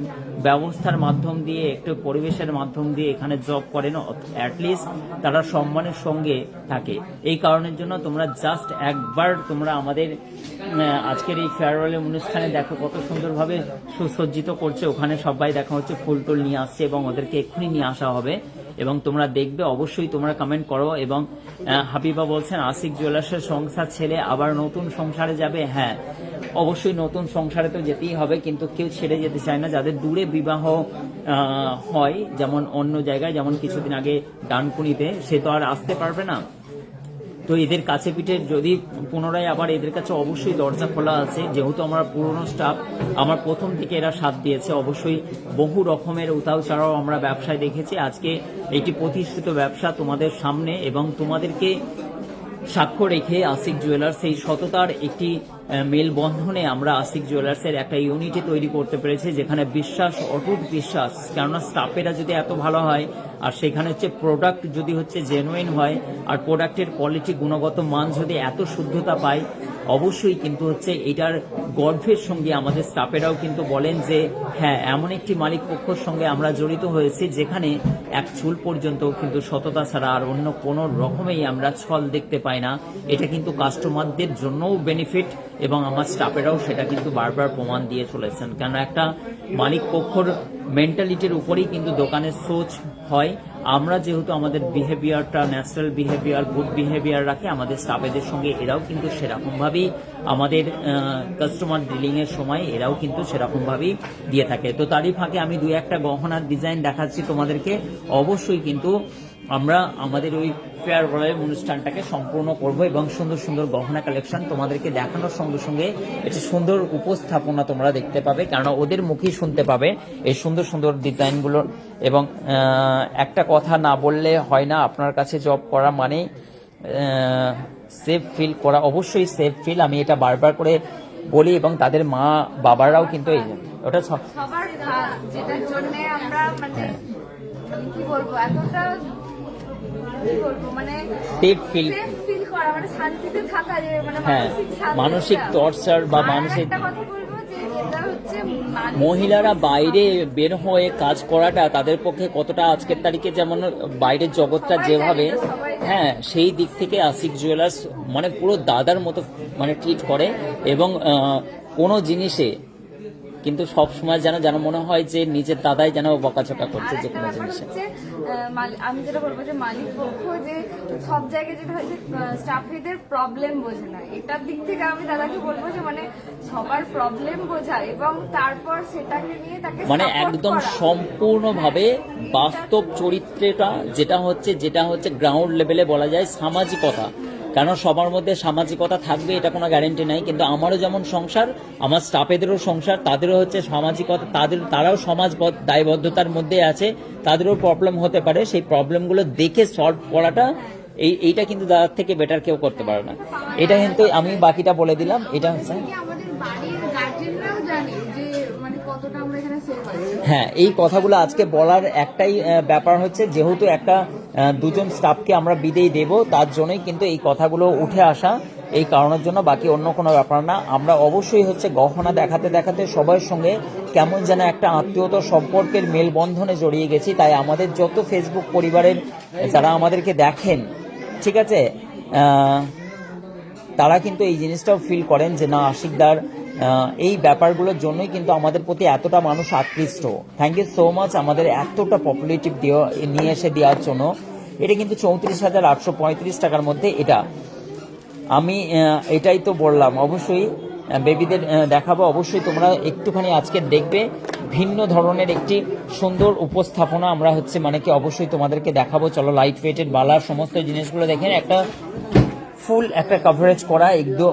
ব্যবস্থার মাধ্যম দিয়ে, একটি পরিবেশের মাধ্যম দিয়ে এখানে জব করেন, অ্যাটলিস্ট তারা সম্মানের সঙ্গে থাকে। এই কারণের জন্য তোমরা জাস্ট একবার তোমরা আমাদের আজকের এই ফেয়ারওয়েল অনুষ্ঠানে দেখো কত সুন্দরভাবে সুসজ্জিত করছে। ওখানে সবাই দেখা হচ্ছে ফুল টুল নিয়ে আসছে এবং ওদেরকে এক্ষুনি নিয়ে আসা হবে, এবং তোমরা দেখবে। অবশ্যই তোমরা কমেন্ট করো। এবং হাবিবা বলছেন আশিক জুয়েলার্সের সংসার ছেড়ে আবার নতুন সংসারে যাবে। হ্যাঁ, অবশ্যই নতুন সংসারে তো যেতেই হবে, কিন্তু কেউ ছেড়ে যেতে চায় না। যাদের দূরে বিবাহ হয়, যেমন অন্য জায়গায়, যেমন কিছুদিন আগে ডানকুনিতে, সে তো আর আসতে পারবে না। তো এদের কাছে পিঠে যদি পুনরায় আবার এদের কাছে অবশ্যই দরজা খোলা আছে, যেহেতু আমার পুরনো স্টাফ, আমার প্রথম থেকে এরা সাথ দিয়েছে। অবশ্যই বহু রকমের উতাও চড়াও আমরা ব্যবসায় দেখেছি। আজকে একটি প্রতিষ্ঠিত ব্যবসা তোমাদের সামনে, এবং তোমাদেরকে সাক্ষ্য রেখে আশিক জুয়েলার্স এই সততার একটি মেলবন্ধনে আমরা আশিক জুয়েলার্সের একটা ইউনিটি তৈরি করতে পেরেছি, যেখানে বিশ্বাস, অটুট বিশ্বাস। কেননা স্টাফেরা যদি এত ভালো হয়, আর সেখানে হচ্ছে প্রোডাক্ট যদি হচ্ছে জেনুইন হয়, আর প্রোডাক্টের কোয়ালিটি, গুণগত মান যদি এত শুদ্ধতা পায়, অবশ্যই কিন্তু হচ্ছে এটার গর্বের সঙ্গে আমাদের স্টাফেরাও কিন্তু বলেন যে হ্যাঁ, এমন একটি মালিক পক্ষের সঙ্গে আমরা জড়িত হয়েছি যেখানে এক চুল পর্যন্ত কিন্তু সততা ছাড়া আর অন্য কোনো রকমেই আমরা ছল দেখতে পাই না। এটা কিন্তু কাস্টমারদের জন্যও বেনিফিট, এবং আমার স্টাফেরাও সেটা কিন্তু বারবার প্রমাণ দিয়ে চলেছেন। কেন একটা মালিক পক্ষর মেন্টালিটির উপরেই কিন্তু দোকানের সোচ হয়। আমরা যেহেতু আমাদের বিহেভিয়ারটা ন্যাচারাল বিহেভিয়ার, গুড বিহেভিয়ার রাখে, আমাদের স্টাফেদের সঙ্গে এরাও কিন্তু সেরকমভাবেই আমাদের কাস্টমার ডিলিং এর সময় এরাও কিন্তু সেরকমভাবেই দিয়ে থাকে। তো তারই ফাঁকে আমি 2-1টা গহনার ডিজাইন দেখাচ্ছি তোমাদেরকে। অবশ্যই কিন্তু আমরা আমাদের ওই ফেয়ারওয়েলের অনুষ্ঠানটাকে সম্পূর্ণ করব এবং সুন্দর সুন্দর গহনা কালেকশন তোমাদেরকে দেখানোর সঙ্গে সঙ্গে একটি সুন্দর উপস্থাপনা তোমরা দেখতে পাবে, কেননা ওদের মুখেই শুনতে পাবে এই সুন্দর সুন্দর ডিজাইনগুলো। এবং একটা কথা না বললে হয় না, আপনার কাছে জব করা মানে সেফ ফিল করা, অবশ্যই সেফ ফিল, আমি এটা বারবার করে বলি এবং তাদের মা বাবারাও কিন্তু এই ওটা সবার যেটার জন্য আমরা মানে কি বলবো এতটা কি বলবো মানে সেফ ফিল ফিল করা মানে শান্তিতে থাকা যে মানে হ্যাঁ, মানসিক টর্চার বা মানসিক একটা কথা বলবো যে এটা হচ্ছে মহিলারা বাইরে বের হয়ে কাজ করাটা তাদের পক্ষে কতটা আজকের তারিখে যেমন বাইরের জগৎটা যেভাবে হ্যাঁ সেই দিক থেকে আশিক জুয়েলার্স মানে পুরো দাদার মতো মানে ট্রিট করে এবং কোনো জিনিসে কিন্তু সব সময় যেন যেন মনে হয় যে নিজের দাদাই যেন বকাঝকা করছে যে কোনো জিনিসে। আমি যেটা বলবো যে মালিক পক্ষ যে সব জায়গায় যেটা হচ্ছে স্টাফেদের প্রবলেম বোঝে না, এটার দিক থেকে আমি দাদাকে বলবো যে মানে সবার প্রবলেম বোঝা এবং তারপর সেটাকে নিয়ে তাকে মানে support একদম করা। সম্পূর্ণভাবে বাস্তব চরিত্রটা যেটা হচ্ছে গ্রাউন্ড লেভেলে বলা যায় সামাজিকতা, কারণ সবার মধ্যে সামাজিকতা থাকবে এটা কোনো গ্যারেন্টি নাই, কিন্তু আমারও যেমন সংসার, আমার স্টাফেদেরও সংসার, তাদেরও হচ্ছে সামাজিকতা, তারাও সমাজ দায়বদ্ধতার মধ্যে আছে, তাদেরও প্রবলেম হতে পারে, সেই প্রবলেমগুলো দেখে সলভ করাটা এইটা কিন্তু দাদার থেকে বেটার কেউ করতে পারে না। এটা কিন্তু আমি বাকিটা বলে দিলাম, এটা হচ্ছে আমাদের বাড়ির গার্জেনরাও জানে যে মানে কতটা আমরা এখানে সেভ আছি। হ্যাঁ, এই কথাগুলো আজকে বলার একটাই ব্যাপার হচ্ছে, যেহেতু একটা দুজন স্টাফকে আমরা বিদেয় দেব, তার জন্যই কিন্তু এই কথাগুলো উঠে আসা, এই কারণের জন্য, বাকি অন্য কোনো ব্যাপার না। আমরা অবশ্যই হচ্ছে গহনা দেখাতে দেখাতে সবার সঙ্গে কেমন যেন একটা আত্মীয়তা সম্পর্কের মেলবন্ধনে জড়িয়ে গেছি, তাই আমাদের যত ফেসবুক পরিবারের যারা আমাদেরকে দেখেন, ঠিক আছে, তারা কিন্তু এই জিনিসটাও ফিল করেন যে না আশিকদার এই ব্যাপারগুলোর জন্যই কিন্তু আমাদের প্রতি এতটা মানুষ আকৃষ্ট। থ্যাংক ইউ সো মাচ আমাদের এতটা পপুলেটিভ নিয়ে এসে দেওয়ার জন্য। এটা কিন্তু 34,835 টাকার মধ্যে, এটা আমি এটাই তো বললাম, অবশ্যই বেবিদের দেখাবো, অবশ্যই তোমরা একটুখানি আজকে দেখবে ভিন্ন ধরনের একটি সুন্দর উপস্থাপনা আমরা হচ্ছে মানে কি অবশ্যই তোমাদেরকে দেখাবো। চলো লাইট ওয়েটেড বালার সমস্ত জিনিসগুলো দেখেন, একটা ফুল একটা কভারেজ করা একদম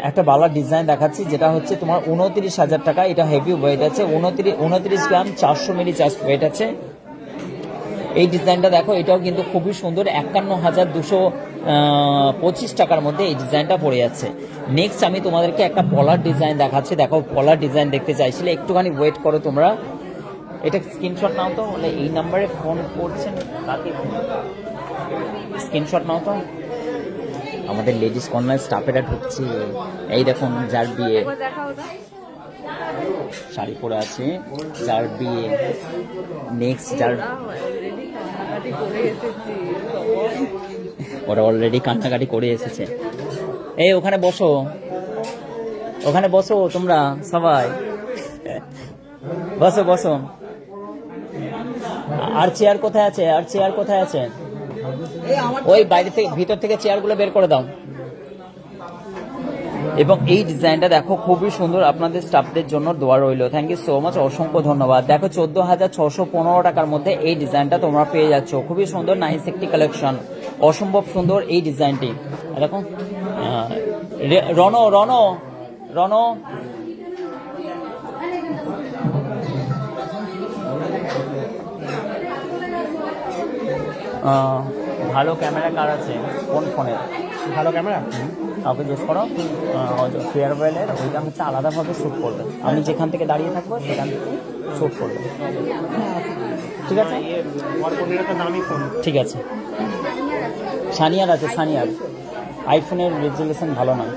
একটা বালার ডিজাইন দেখাচ্ছি, যেটা হচ্ছে তোমার 29,000 টাকা। এটা হেভি ওয়েট আছে, 29 গ্রাম 400 মিলি জাস্ট ওয়েট আছে। এই ডিজাইনটা দেখো, এটাও কিন্তু খুবই সুন্দর, 51,225 টাকার মধ্যে এই ডিজাইনটা পড়ে যাচ্ছে। নেক্সট আমি তোমাদেরকে একটা পলার ডিজাইন দেখাচ্ছি, দেখো পলার ডিজাইন দেখতে চাইছিলে, একটুখানি ওয়েট করো তোমরা, এটা স্ক্রিনশট নাও তো, বলে এই নাম্বারে ফোন করছেন কাকে, স্ক্রিনশট নাও তো। আমাদের লেডিস কর্নার স্টাফেরা ঢুকছে, এই দেখুন যার বিয়ে শাড়ি পরে আছে, যার বিয়ে, নেক্সট যার ওরা অলরেডি কান্নাকাটি করে এসেছে। এই ওখানে বসো, ওখানে বসো তোমরা সবাই, বসো বসো। আর চেয়ার কোথায় আছে, আর চেয়ার কোথায় আছে? ওই বাইরে থেকে ভিতর থেকে চেয়ারগুলো বের করে দাও। এবং এই ডিজাইনটা দেখো খুবই সুন্দর, আপনাদের স্টাফদের জন্য দোয়া রইল, থ্যাংক ইউ সো মাচ, অসংখ্য ধন্যবাদ। দেখো 14,615 টাকার মধ্যে এই ডিজাইনটা তোমরা পেয়ে যাচ্ছ, খুবই সুন্দর, নাইস একটি কালেকশন, অসম্ভব সুন্দর এই ডিজাইনটি। দেখো রনো রনো রনো ভালো ক্যামেরা কার আছে, কোন ফোনের ভালো ক্যামেরা? কাউকে জিজ্ঞেস করো, ফেয়ারওয়েলের ওইটা হচ্ছে আলাদাভাবে শ্যুট করবে, আমি যেখান থেকে দাঁড়িয়ে থাকবো সেখান থেকে শ্যুট করবে, ঠিক আছে? ঠিক আছে, সানিয়ার আছে, সানিয়ার আইফোনের রেজুলেশন ভালো নয়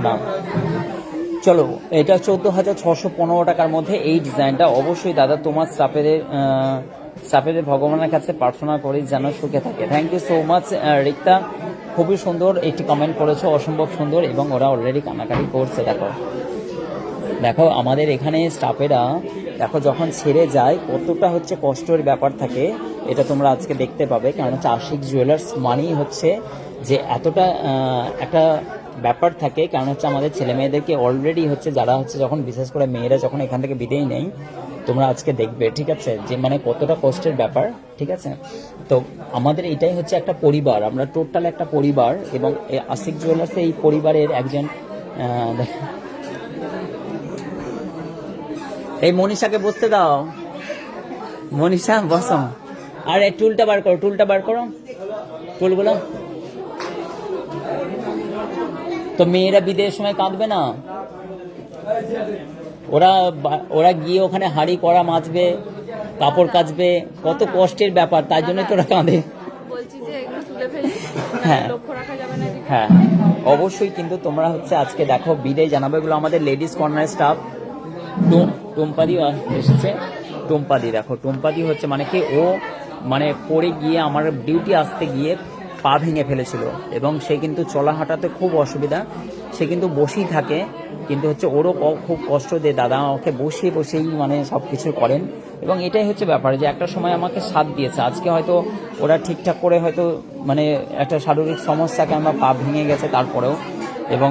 না। চলো, এটা 14,615 টাকার মধ্যে এই ডিজাইনটা, অবশ্যই দাদা তোমার স্টাফেদের ভগবানের কাছে প্রার্থনা করি যেন সুখে থাকে। Thank you so much Rikta, খুবই সুন্দর একটি কমেন্ট করেছো, অসম্ভব সুন্দর, এবং ওরা অলরেডি কান্নাকাটি করছে। দেখো দেখো আমাদের এখানে স্টাফেরা দেখো যখন ছেড়ে যায় কতটা হচ্ছে কষ্টের ব্যাপার থাকে, এটা তোমরা আজকে দেখতে পাবে, কারণ হচ্ছে আশিক জুয়েলার্স মানেই হচ্ছে যে এতটা একটা ব্যাপার থাকে, কারণ হচ্ছে আমাদের ছেলে মেয়েদেরকে অলরেডি হচ্ছে যারা হচ্ছে যখন বিশেষ করে মেয়েরা যখন এখান থেকে বিদেয় নেই, তোমরা আজকে দেখবে, ঠিক আছে, যে মানে কতটা কষ্টের ব্যাপার, ঠিক আছে। তো আমাদের এটাই হচ্ছে একটা পরিবার, আমরা টোটাল একটা পরিবার, এবং এই আশিক জুয়েলার্স এই পরিবারের একজন এই মনীষাকে বসতে দাও, মনীষা বসো। আর এই টুলটা বার করো, টুলটা বার করো, টুলগুলো। তো মেয়েরা বিদেশের সময় কাঁদবে না? ওরা গিয়ে ওখানে হাঁড়ি কড়া মাজবে, কাপড় কাচবে, কত কষ্টের ব্যাপার, তাই জন্য তো ওরা কাঁদে। বলছি যে এগুলো তুলে ফেলি, হ্যাঁ লক্ষ্য রাখা যাবে না এদিকে। হ্যাঁ অবশ্যই। কিন্তু তোমরা হচ্ছে আজকে দেখো বিদায় জানাবো, এগুলো আমাদের লেডিস কর্নার স্টাফ। টুম্পাদি এসেছে, টুম্পাদি দেখো, টুম্পাদি হচ্ছে মানে কি ও মানে পড়ে গিয়ে আমার ডিউটি আসতে গিয়ে পা ভেঙে ফেলেছিল, এবং সে কিন্তু চলা হাঁটাতে খুব অসুবিধা, সে কিন্তু বসেই থাকে, কিন্তু হচ্ছে ওরও খুব কষ্ট দেয়, দাদা আমাকে বসেই মানে সব কিছু করেন, এবং এটাই হচ্ছে ব্যাপার যে একটা সময় আমাকে সাথ দিয়েছে। আজকে হয়তো ওরা ঠিকঠাক করে হয়তো মানে একটা শারীরিক সমস্যাকে আমরা পা ভেঙে গেছে তারপরেও, এবং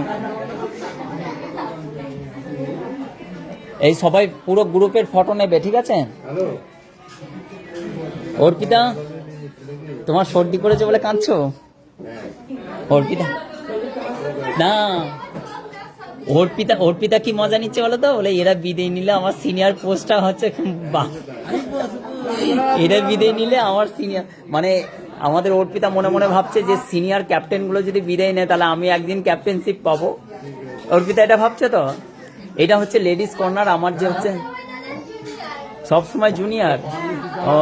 এই সবাই পুরো গ্রুপের ফটো নেবে, ঠিক আছে। অর্পিতা, তোমার সর্দি করেছে বলে কাঁদছো? অর্পিতা না, অর্পিতা কি মজা নিচ্ছে বলো তো, বলে এরা বিদায় নিলে আমার সিনিয়র পোস্টটা হচ্ছে, এরা বিদায় নিলে আমার সিনিয়র, মানে আমাদের অর্পিতা মনে মনে ভাবছে যে সিনিয়র ক্যাপ্টেন গুলো যদি বিদায় নেয় তাহলে আমি একদিন ক্যাপ্টেনশিপ পাবো। অর্পিতা এটা ভাবছে তো। এটা হচ্ছে লেডিস কর্নার, আমার যে হচ্ছে সবসময় জুনিয়র, ও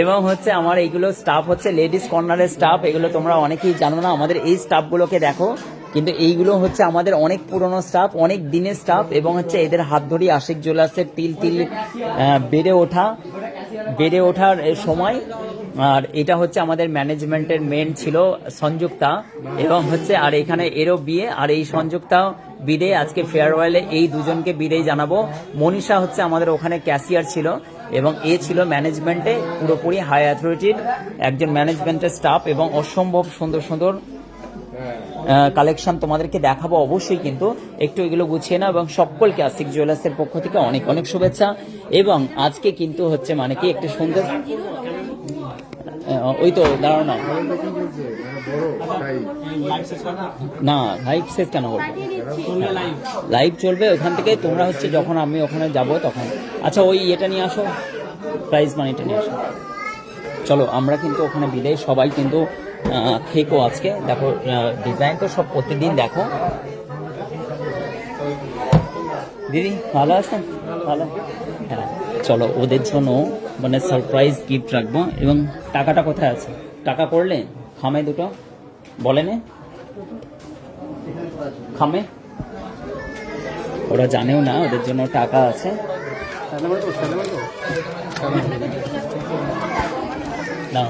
এবং হচ্ছে আমার এইগুলো স্টাফ হচ্ছে লেডিস কর্নারের স্টাফ, এগুলো তোমরা অনেকেই জানো না। আমাদের এই স্টাফগুলোকে দেখো, কিন্তু এইগুলো হচ্ছে আমাদের অনেক পুরনো স্টাফ, অনেক দিনের স্টাফ, এবং হচ্ছে এদের হাত ধরি আশিক জুয়েলার্সের তিল বেড়ে ওঠার সময়। আর এটা হচ্ছে আমাদের ম্যানেজমেন্টের মেন ছিল সংযুক্তা, এবং হচ্ছে আর এখানে এরও বিয়ে, আর এই সংযুক্তা বিদায়, আজকে ফেয়ারওয়েলে এই দুজনকে বিদায় জানাবো। মনীষা হচ্ছে আমাদের ওখানে ক্যাশিয়ার ছিল, এবং এ ছিল ম্যানেজমেন্টে পুরোপুরি হাই অথরিটির একজন ম্যানেজমেন্টের স্টাফ, এবং অসম্ভব সুন্দর সুন্দর কালেকশন তোমাদেরকে দেখাবো অবশ্যই, কিন্তু একটু এগুলো গুছিয়ে না। এবং সকলকে আশিক জুয়েলার্সের পক্ষ থেকে অনেক অনেক শুভেচ্ছা। এবং আজকে কিন্তু হচ্ছে মানে কি একটু সুন্দর, ওই তো দাঁড়াও না, না লাইভ শেষ কেন করবো, লাইভ চলবে ওখান থেকে, তোমরা হচ্ছে যখন আমি ওখানে যাব তখন। আচ্ছা ওই এটা নিয়ে আসো, প্রাইজ মানিটা নিয়ে আসো। চলো আমরা কিন্তু ওখানে বিদায়, সবাই কিন্তু থেকো আজকে। দেখো ডিজাইন তো সব প্রতিদিন দেখো। দিদি ভালো আছেন? ভালো, হ্যাঁ। চলো ওদের জন্য মানে সারপ্রাইজ গিফট রাখবো। এবং টাকাটা কোথায় আছে? টাকা করলে খামে দুটো বলেনে, খামে ওরা জানেও না, ওদের জন্য টাকা আছে। না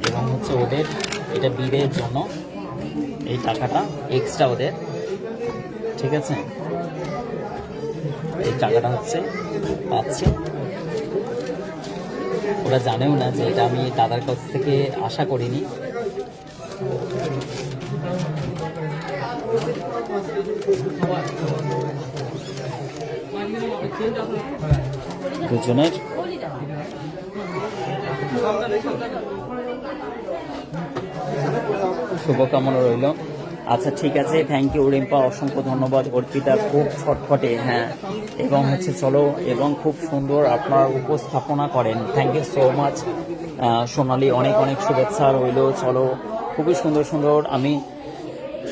এবং হচ্ছে ওদের এটা বিয়ের জন্য এই টাকাটা এক্সট্রা ওদের, ঠিক আছে। এই টাকাটা হচ্ছে পাচ্ছে, ওরা জানেও না যে এটা আমি দাদার কাছ থেকে আশা করিনি। দুজনের শুভকামনা রইল। আচ্ছা ঠিক আছে, থ্যাংক ইউ রিম্পা, অসংখ্য ধন্যবাদ। অর্পিতা খুব ছটফটে, হ্যাঁ, এবং হচ্ছে চলো, এবং খুব সুন্দর আপনার উপস্থাপনা করেন, থ্যাংক ইউ সো মাচ। সোনালি অনেক অনেক শুভেচ্ছা রইল। চলো খুবই সুন্দর সুন্দর আমি,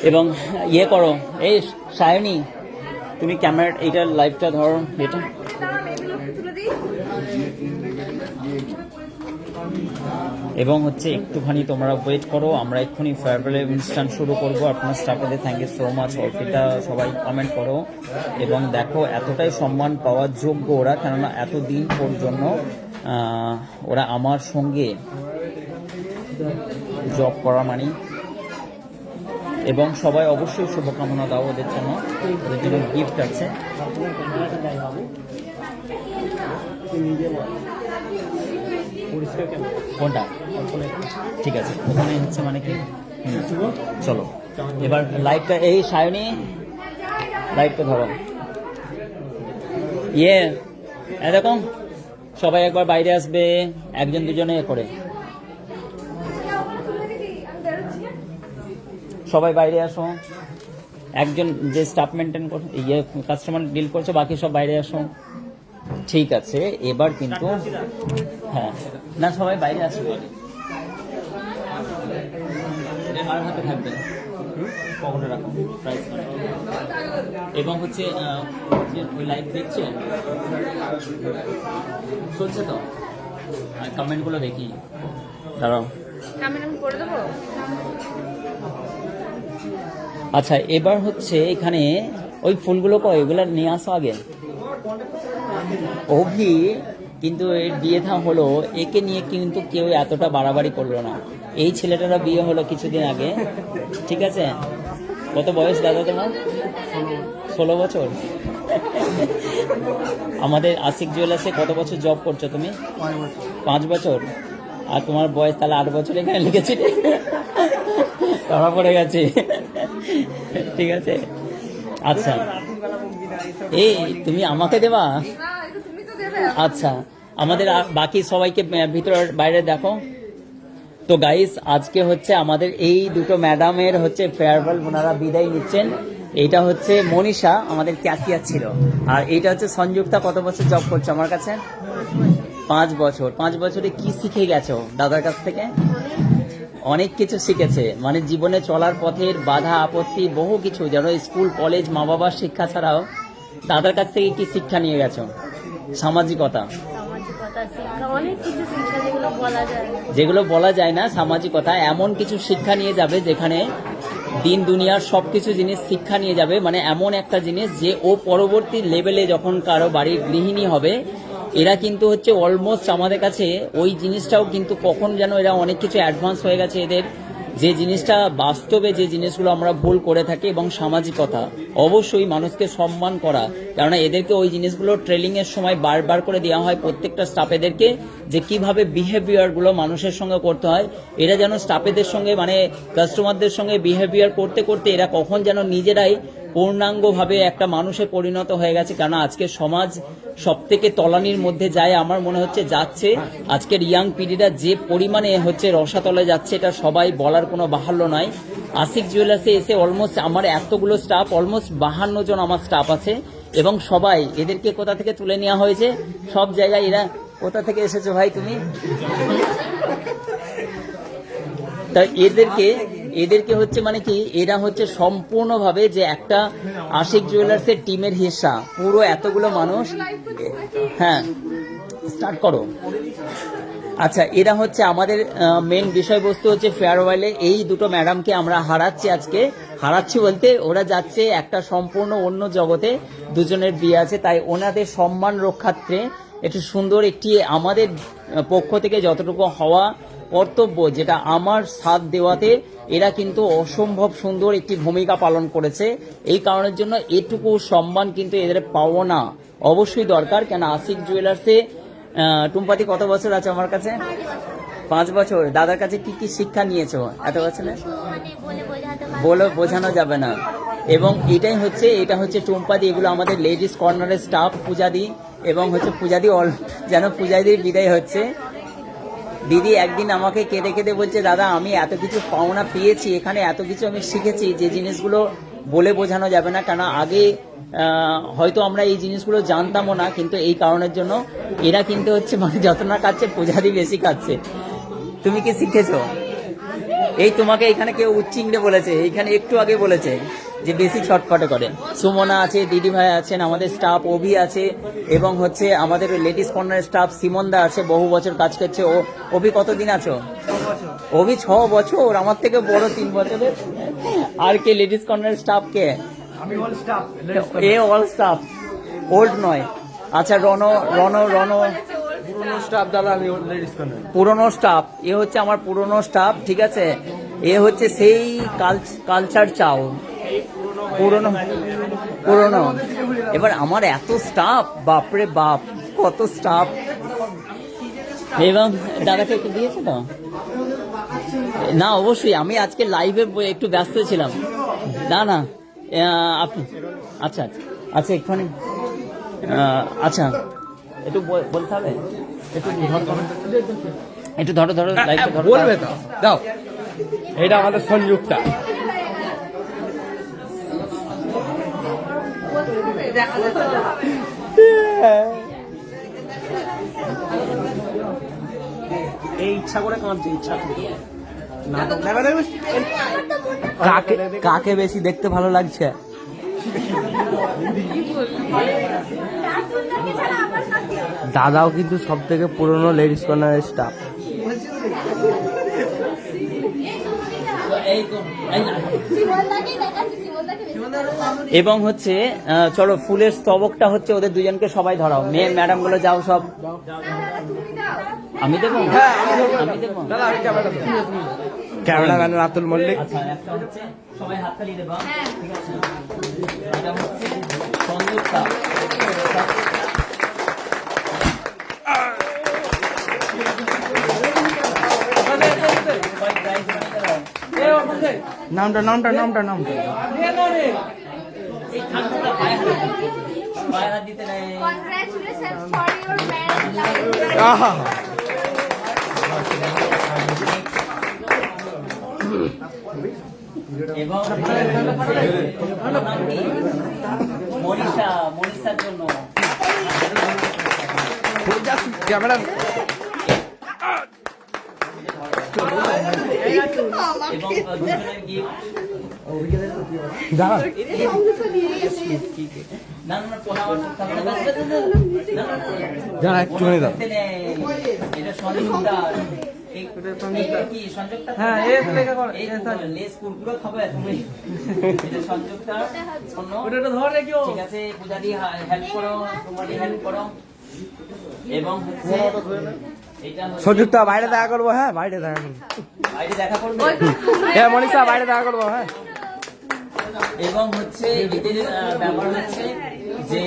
এবং ইয়ে করো, এই সায়নী তুমি ক্যামেরা এইটার লাইভটা ধরো, এটা এবং হচ্ছে একটুখানি তোমরা ওয়েট করো, আমরা এক্ষুনি ফেয়ারওয়েল অনুষ্ঠান শুরু করবো। আপনার স্টাফেদের thank you so much. Arpita সবাই কমেন্ট করো, এবং দেখো এতটাই সম্মান পাওয়ার যোগ্য ওরা, কেননা এতদিন পর্যন্ত ওরা আমার সঙ্গে জব করা মানে, এবং সবাই অবশ্যই শুভকামনা দাও ওদের জন্য, ওদের জন্য গিফট আছে। কোনটা? ঠিক আছে, ওখানে হচ্ছে মানে কি, চলো এবার লাইভটা এই সায়নী লাইভটা ধরো দেখো সবাই একবার বাইরে আসবে, একজন দুজনে করে সবাই বাইরে আসো। একজন যে স্টাফ মেনটেন করছে কাস্টমার ডিল করছে, বাকি সব বাইরে আসো। ঠিক আছে, এবার কিন্তু হ্যাঁ না সবাই বাইরে আসবে, আর হাতে থাকবে পকেটে রাখো প্রাইস। এবং হচ্ছে ওই লাইভ দেখছে চলছে তো, আর কমেন্টগুলো দেখি, দাঁড়াও। আচ্ছা এবার হচ্ছে এখানে ওই ফুলগুলো কয় এগুলো নিয়ে আসো আগে। অভি কিন্তু এর বিয়ে থা হলো, একে নিয়ে কিন্তু কেউ এতটা বাড়াবাড়ি করলো না। এই ছেলেটারা বিয়ে হলো কিছুদিন আগে, ঠিক আছে। কত বয়স দাদা তোমার? 16 বছর। আমাদের আশিক জুয়েলার্সে কত বছর জব করছো তুমি? 5 বছর। আর তোমার বয়স তাহলে 8 বছর এখানে লিখেছি, ধরা পড়ে গেছে। ঠিক আছে, আচ্ছা এই তুমি আমাকে দেবা? আচ্ছা আমাদের বাকি সবাইকে ভিতর বাইরে দেখো তো গাইস। আজকে হচ্ছে আমাদের এই দুটো ম্যাডামের হচ্ছে ফেয়ারওয়েল, ওনারা বিদায় নিচ্ছেন। এইটা হচ্ছে মনীষা, আমাদের ক্যাশিয়ার ছিল, আর এইটা হচ্ছে সংযুক্তা। কত বছর জব করছো আমার কাছে? 5 বছর। 5 বছরে কি শিখে গেছো দাদার কাছ থেকে? অনেক কিছু শিখেছে, মানে জীবনে চলার পথের বাধা আপত্তি বহু কিছু, যেন স্কুল কলেজ মা বাবার শিক্ষা ছাড়াও দাদার কাছ থেকে কি শিক্ষা নিয়ে গেছো? সামাজিকতা, অনেক কিছু শিক্ষা যেগুলো বলা যায় না, সামাজিকতা এমন কিছু শিক্ষা নিয়ে যাবে যেখানে দিন দুনিয়ার সবকিছু জিনিস শিক্ষা নিয়ে যাবে। মানে এমন একটা জিনিস যে ও পরবর্তী লেভেলে যখন কারো বাড়ির গৃহিণী হবে, এরা কিন্তু হচ্ছে অলমোস্ট আমাদের কাছে ওই জিনিসটাও কিন্তু কখন যেন এরা অনেক কিছু অ্যাডভান্স হয়ে গেছে এদের, যে জিনিসটা বাস্তবে যে জিনিসগুলো আমরা ভুল করে থাকি। এবং সামাজিকতা, অবশ্যই মানুষকে সম্মান করা, কেননা এদেরকে ওই জিনিসগুলো ট্রেনিং এর সময় বারবার করে দেওয়া হয় প্রত্যেকটা স্টাফেদেরকে, যে কিভাবে বিহেভিয়ারগুলো মানুষের সঙ্গে করতে হয়। এরা যেন স্টাফেদের সঙ্গে মানে কাস্টমারদের সঙ্গে বিহেভিয়ার করতে করতে এরা কখন যেন নিজেরাই পূর্ণাঙ্গভাবে একটা মানুষে পরিণত হয়ে গেছে। কেন আজকে সমাজ সব থেকে তলানির মধ্যে যায়, আমার মনে হচ্ছে যাচ্ছে। আজকের ইয়াং পিঢ়িরা যে পরিমাণে হচ্ছে রসাতলে যাচ্ছে, এটা সবাই বলার কোনো বাহুল্য নয়। আশিক জুয়েলার্সে এসে অলমোস্ট আমার এতগুলো স্টাফ, অলমোস্ট 52 জন আমার স্টাফ আছে, এবং সবাই এদেরকে কোথা থেকে তুলে নেওয়া হয়েছে সব জায়গায়। এরা কোথা থেকে এসেছো ভাই তুমি? তা এদেরকে হচ্ছে মানে কি, এরা হচ্ছে সম্পূর্ণভাবে যে একটা আশিক জুয়েলার্সের টিমের হিস্সা, পুরো এতগুলো মানুষ। হ্যাঁ স্টার্ট করো। আচ্ছা এরা হচ্ছে আমাদের মেন বিষয়বস্তু হচ্ছে ফেয়ারওয়েলে এই দুটো ম্যাডামকে আমরা হারাচ্ছি আজকে। হারাচ্ছি বলতে ওরা যাচ্ছে একটা সম্পূর্ণ অন্য জগতে, দুজনের বিয়ে আছে, তাই ওনাদের সম্মান রক্ষার্থে একটু সুন্দর একটি আমাদের পক্ষ থেকে যতটুকু হওয়া কর্তব্য, যেটা আমার সাথ দেওয়াতে এরা কিন্তু অসম্ভব সুন্দর একটি ভূমিকা পালন করেছে। এই কারণের জন্য এটুকু সম্মান কিন্তু এদের পাওনা অবশ্যই দরকার। কেন আশিক জুয়েলার্সে টুম্পাতি কত বছর আছে আমার কাছে? 5 বছর। দাদার কাছে কি কি শিক্ষা নিয়েছো এত বছরে? বলে বোঝানো যাবে না। এবং এটা হচ্ছে টুম্পাদি, এগুলো আমাদের লেডিস কর্নারের স্টাফ পূজাদি, এবং হচ্ছে পূজাদি যেন পূজাদির বিদায় হচ্ছে। দিদি একদিন আমাকে কেঁদে কেঁদে বলছে, দাদা আমি এত কিছু পাওনা পেয়েছি এখানে, এত কিছু আমি শিখেছি যে জিনিসগুলো বলে বোঝানো যাবে না। কেন আগে হয়তো আমরা এই জিনিসগুলো জানতামও না, কিন্তু এই কারণের জন্য এরা কিন্তু হচ্ছে মানে যত না কাটছে পূজাদি বেশি কাটছে। তুমি কি শিখেছো? এই তোমাকে এখানে কেউ উচ্চিংড়ে বলেছে, এইখানে একটু আগে বলেছে যে বেশি ছটফটে করে। সুমনা আছে, দিদি ভাই আছেন, আমাদের স্টাফ অভি আছে, এবং হচ্ছে আমাদের লেডিস কর্নার স্টাফ সিমনদা আছে, বহু বছর কাজ করছে। অভি কতদিন আছো? অভি 6 বছর, আমার থেকে বড় 3 বছরের। আর কে লেডিস কর্নার স্টাফ কে? আমি all staff. All staff, old নয়। আচ্ছা রনো পুরনো স্টাফ দাদা, আমি লেডিস কর্নার পুরনো স্টাফ। এ হচ্ছে আমার পুরনো স্টাফ, ঠিক আছে। এ হচ্ছে সেই কালচার চাও, পুরনো। এবার আমার এত স্টাফ, বাপরে বাপ কত স্টাফ। এবং দাদাকে একটু দিয়েছে তো না অবশ্যই, আমি আজকে লাইভে একটু ব্যস্ত ছিলাম। না না আপনি আচ্ছা আচ্ছা আচ্ছা এক্ষুনি আচ্ছা একটু বলতে হবে, একটু ধরো ধরো লাইভটা ধরো। বলবে তো, দাও। এটা আমাদের সংযুক্তা। এই ইচ্ছা করে কাঁদছে, ইচ্ছা করে। কাকে কাকে বেশি দেখতে ভালো লাগছে? দাদাও কিন্তু সব থেকে পুরনো লেডিস কর্নারের স্টাফ। এবং হচ্ছে চলো ফুলের স্তবকটা হচ্ছে ওদের দুজনকে সবাই ধরাও, মেয়ে ম্যাডাম গুলো যাও সব। আমি দেবো, আমি দেবো। ক্যামেরাম্যান রাতুল মল্লিক। আচ্ছা একটা হচ্ছে সবাই হাততালি দেবা, ঠিক আছে। এটা হচ্ছে সংযুক্তা। নামটা নামটা নামটা নামটা এই ঠান্ডাটা পায়ে হাত দিতে নেই। Congratulations for your married life. আহা এবং মনীষা, মনীষার জন্য ক্যামেরা এবং দুজনের গিফট। না না পড়াবার যারা একটু দাও। এটা সংযুক্তা। কি সংযুক্তা? হ্যাঁ লেস কুরকুরে খাবে তুমি। এটা সংযুক্তা। ওটা ধর রেখো, ঠিক আছে। পূজা দিয়ে হেল্প করো, তোমারই হেল্প করো। এবং হচ্ছে এটা সংযুক্তা বাইরে দেখা করবো। হ্যাঁ বাইরে দেখা করবো, বাইরে দেখা করবে। হ্যাঁ মনীষা বাইরে দেখা করবো। হ্যাঁ এবং হচ্ছে এদের ব্যাপার হচ্ছে যে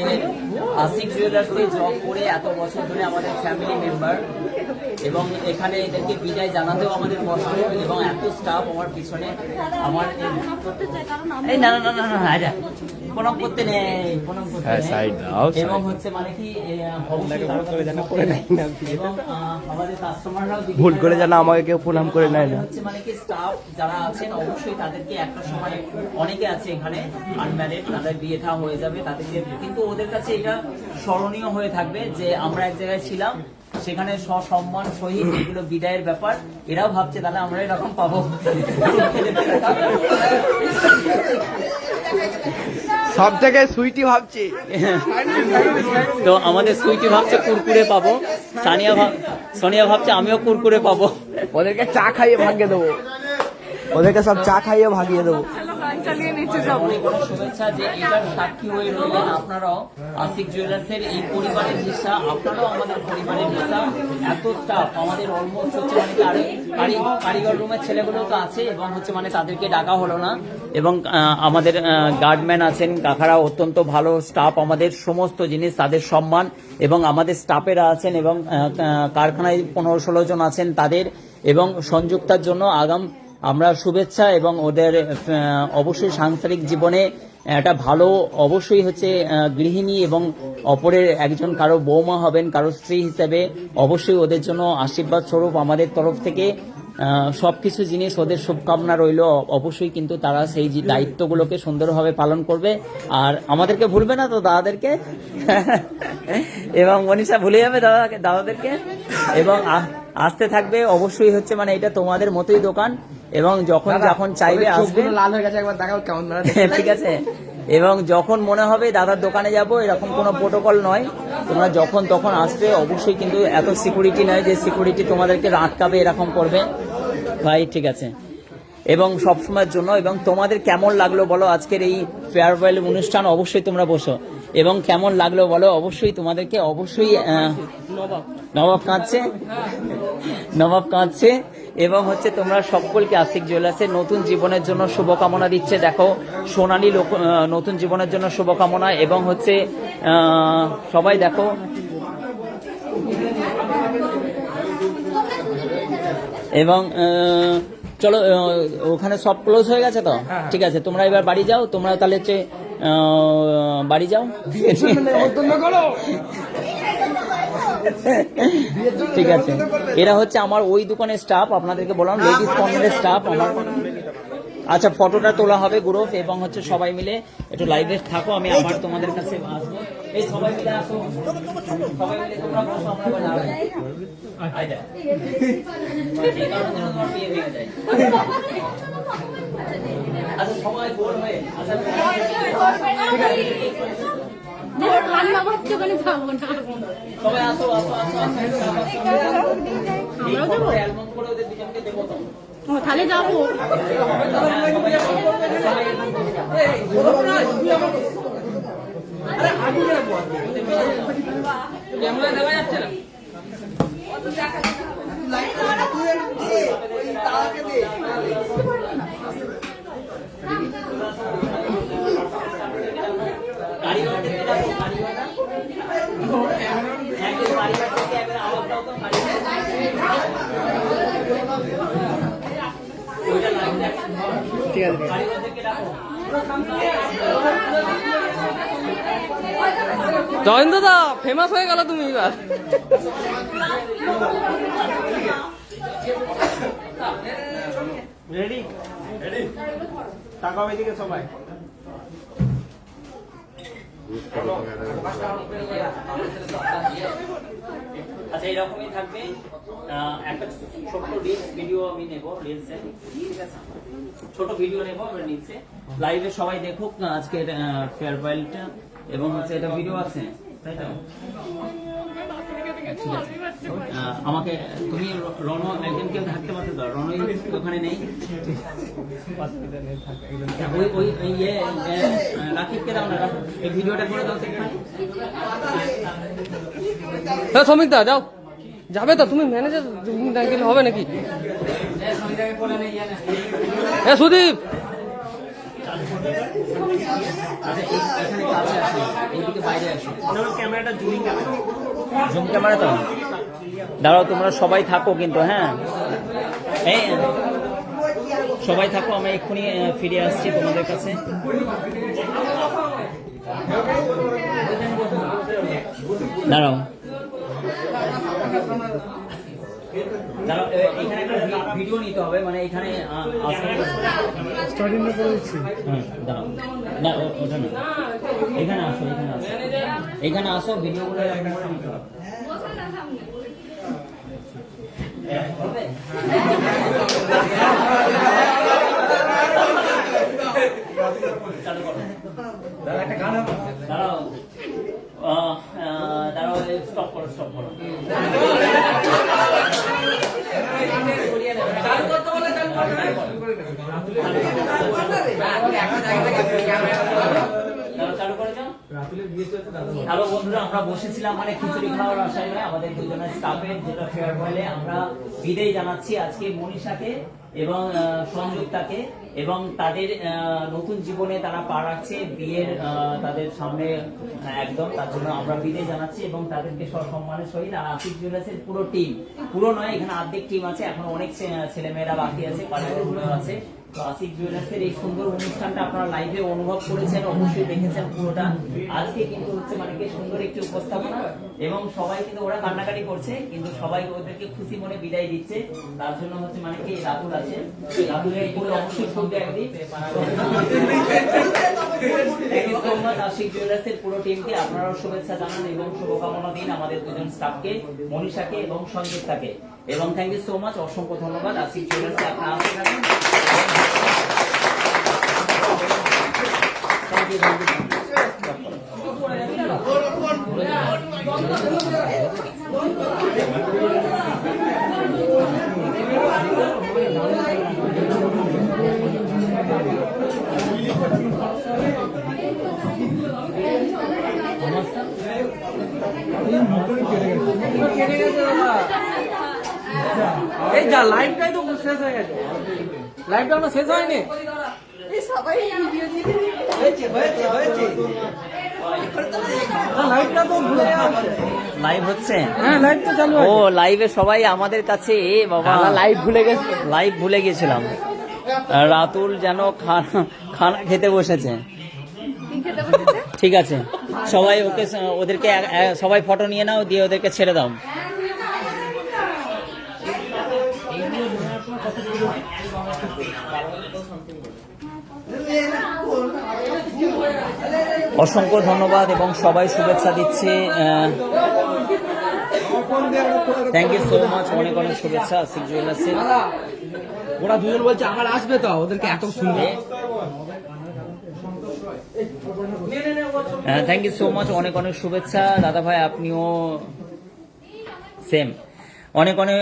আশিক জুয়েলার্সে জব করে এত বছর ধরে আমাদের ফ্যামিলি মেম্বার, এবং এখানে এদেরকে বিদায় জানাতেও আমাদের কষ্ট, এবং এত স্টাফ আমার পিছনে। আমার এই না না না না না আচ্ছা প্রণাম করতে নেই, প্রণাম করতে হ্যাঁ, নেই। side দাও, side। এবং হচ্ছে মানে কি অবশ্যই তারা এবং আমাদের কাস্টমাররাও ভুল করে যেন আমাকে কেউ প্রণাম করে নেয় না। হচ্ছে মানে কি স্টাফ যারা আছেন অবশ্যই তাদেরকে একটা সময়, অনেকে আছে এখানে আনম্যারিড, তাদের বিয়ে থা হয়ে যাবে তাদেরকে, কিন্তু ওদের কাছে এটা স্মরণীয় হয়ে থাকবে যে আমরা এক জায়গায় ছিলাম, সেখানে সসম্মান সহিত এগুলো বিদায়ের ব্যাপার। এরাও ভাবছে তাহলে আমরা এরকম পাবো। সব থেকে সুইটি ভাবছি। তো আমাদের সুইটি ভাবছে কুরকুরে পাবো, সোনিয়া ভাবছে আমিও কুরকুরে পাবো। ওদেরকে চা খাইয়ে ভাগিয়ে দেবো, ওদেরকে সব চা খাইয়ে ভাগিয়ে দেবো। অনেক অনেক শুভেচ্ছা যে এটার সাক্ষী হয়ে রইলেন আপনারাও। আশিক জুয়েলার্সের এই পরিবারের হিসা, আপনারাও আমাদের পরিবারের হিসা। এত স্টাফ আমাদের অলমোস্ট হচ্ছে মানে কারিগর রুমের ছেলেগুলো তো আছে, এবং হচ্ছে মানে তাদেরকে ডাকা হলো না। এবং আমাদের গার্ডম্যান আছেন কাকারা, অত্যন্ত ভালো স্টাফ, আমাদের সমস্ত জিনিস তাদের সম্মান। এবং আমাদের স্টাফেরা আছেন, এবং কারখানায় 15-16 জন আছেন তাদের, এবং সংযুক্তার জন্য আগাম আমরা শুভেচ্ছা। এবং ওদের অবশ্যই সাংসারিক জীবনে একটা ভালো, অবশ্যই হচ্ছে গৃহিণী এবং অপরের একজন কারো বৌমা হবেন, কারো স্ত্রী হিসেবে অবশ্যই ওদের জন্য আশীর্বাদ স্বরূপ আমাদের তরফ থেকে সবকিছু জিনিস, ওদের শুভকামনা রইল। অবশ্যই কিন্তু তারা সেই দায়িত্বগুলোকে সুন্দরভাবে পালন করবে, আর আমাদেরকে ভুলবে না তো দাদাদেরকে। এবং মনীষা ভুলে যাবে দাদাদেরকে, এবং আসতে থাকবে অবশ্যই। হচ্ছে মানে এটা তোমাদের মতোই দোকান, এবং যখন যখন চাইবে আসবে। লাল হয়ে গেছে, একবার দেখাও কেমন। ঠিক আছে, এবং যখন মনে হবে দাদার দোকানে যাব, এরকম কোনো প্রোটোকল নয়, তোমরা যখন তখন আসবে। অবশ্যই কিন্তু এত সিকিউরিটি নয় যে সিকিউরিটি তোমাদেরকে আটকাবে, এরকম করবে ভাই, ঠিক আছে। এবং সবসময়ের জন্য। এবং তোমাদের কেমন লাগলো বলো আজকের এই ফেয়ারওয়েল অনুষ্ঠান? অবশ্যই তোমরা বসো। এবং কেমন লাগলো বলো অবশ্যই তোমাদেরকে। অবশ্যই নবাব কাঁদছে। এবং হচ্ছে তোমরা সকলকে আশিক জুয়েলার্সের নতুন জীবনের জন্য শুভকামনা দিচ্ছে। দেখো সোনালী নতুন জীবনের জন্য শুভকামনা। এবং হচ্ছে সবাই দেখো এবং চলো ওখানে সব ক্লোজ হয়ে গেছে তো, ঠিক আছে তোমরা এবার বাড়ি যাও, তোমরা তাহলে হচ্ছে বাড়ি যাও, ঠিক আছে। এরা হচ্ছে আমার ওই দোকানের স্টাফ, আপনাদেরকে বললাম লেডিস কর্নারের স্টাফ আমার। আচ্ছা ফটোটা তোলা হবে গ্রুপ এবং হচ্ছে সবাই মিলে একটু লাইভে থাকো, আমি আবার তোমাদের কাছে আসবো। এই সবাই মিলে আসো, সবাই মিলে তোমরা বসো, আমরা আবার যাবো। আইদা এই কারণে যেন তোমার বিয়ে ভেঙে যায়। আচ্ছা সবাই বোর হয়ে আচ্ছা ঠান্ডা বাচ্চা ওখানে পাবো না। সবাই আসো আসো আসো অ্যালবাম করে ওদের দুজনকে দেবো তো। তাহলে যাবো। ঠিক আছে জয়ন্ত দা ফেমাস হয়ে গেল তুমি এবার। রেডি রেডি তাকাও এদিকে সবাই। আচ্ছা এরকমই থাকবে, একটা ছোট্ট রিলস ভিডিও আমি নেব, রিলসে ঠিক আছে, ছোট ভিডিও নেব রিলসে, লাইভে সবাই দেখুক আজকের ফেয়ারওয়েলটা এবং হচ্ছে এটা ভিডিও আছে তাই তো। ঠিক আছে আমাকে তুমি রণ একজনকে থাকতে পারতে দাও, রণ ওখানে নেই, ওই ওই ইয়ে রাকিবকে দাও না, এই ভিডিওটা করে দাও সেখানে। হ্যাঁ শ্রমিক দা যাও, যাবে তো তুমি ম্যানেজার, তুমি না গেলে হবে নাকি? হ্যাঁ সুদীপ আচ্ছা এখানে কাছে আসো, এইদিকে বাইরে আসো, ক্যামেরাটা জুমিং ক্যামেরা, জুম ক্যামেরা তো দাঁড়াও, তোমরা সবাই থাকো কিন্তু, হ্যাঁ এই সবাই থাকো, আমি এক্ষুনি ফিরে আসছি তোমাদের কাছে। দাঁড়াও দাঁড়াও, এখানে একটা ভিডিও নিতে হবে, মানে এখানে দাঁড়াও না ওটা না, এখানে আসো, এখানে আসো, এখানে আসো, ভিডিওগুলো নিতে হবে। দাঁড়াও দাঁড়াও, স্টপ করো স্টপ করো। হ্যালো বন্ধুরা, আমরা বসেছিলাম মানে খিচুড়ি খাওয়ার আশায় নয়, আমাদের দুজনের স্টাফের যেটা ফেয়ারওয়েলে আমরা বিদায় জানাচ্ছি আজকে মনীষাকে এবং সংযুক্তাকে, এবং তাদের নতুন জীবনে তারা পা রাখছে, বিয়ের তাদের সামনে একদম, তার জন্য আমরা বিদায় জানাচ্ছি এবং তাদেরকে সসম্মানের সহিত আশিক জুয়েলার্সের পুরো টিম, পুরো নয় এখানে অর্ধেক টিম আছে, এখন অনেক ছেলেমেয়েরা বাকি আছে, পার্টনারগুলো আছে। তো আশিক জুয়েলার্সের এই সুন্দর অনুষ্ঠানটা আপনারা লাইভে অনুভব করেছেন, অবশ্যই দেখেছেন পুরোটা। আজকে কিন্তু হচ্ছে মানে কি সুন্দর একটি উপস্থাপনা এবং সবাই কিন্তু ওরা কান্নাকাটি করছে, কিন্তু সবাই ওদেরকে খুশি মনে বিদায় দিচ্ছে, তার জন্য হচ্ছে মানে কি রাতুল আছে, রাতুলের এইগুলো অবশ্যই শুনবে একদিন। আশিক জুয়েলার্সের পুরো টিমকে আপনারাও শুভেচ্ছা জানান এবং শুভকামনা দিন আমাদের দুজন স্টাফকে, মনীষাকে এবং সংযুক্তাকে, এবং থ্যাংক ইউ সো মাচ, অসংখ্য ধন্যবাদ। আশিক জুয়েলার্সে আপনারা আসতে থাকেন। এই যা লাইভটাই তো শেষ হয়ে গেছে, লাইভটা আমরা শেষ হয়নি। সবাই ভিডিও দিতে লাইভটা তো ভুলে যাচ্ছে। লাইভ হচ্ছে? হ্যাঁ লাইভ তো চালু ও লাইভে সবাই আমাদের কাছে বাবা লাইভ ভুলে গেছে। লাইভ ভুলে গেছিলাম। রাতুল যেন খানা খেতে বসেছে। কি খেতে বসেছে? ঠিক আছে, সবাই ওদেরকে সবাই ফটো নিয়ে নাও, দিয়ে ওদেরকে ছেড়ে দাও। অসংখ্য ধন্যবাদ এবং সবাই শুভেচ্ছা দিচ্ছে। থ্যাংক ইউ সো মাচ, অনেক অনেক শুভেচ্ছা আশিক জুয়েলার্সের। ওরা দুজন বলছে আবার আসবে তো, ওদেরকে এত সুন্দর। থ্যাংক ইউ সো মাচ, অনেক অনেক শুভেচ্ছা দাদা ভাই, আপনিও সেম। অনেক অনেক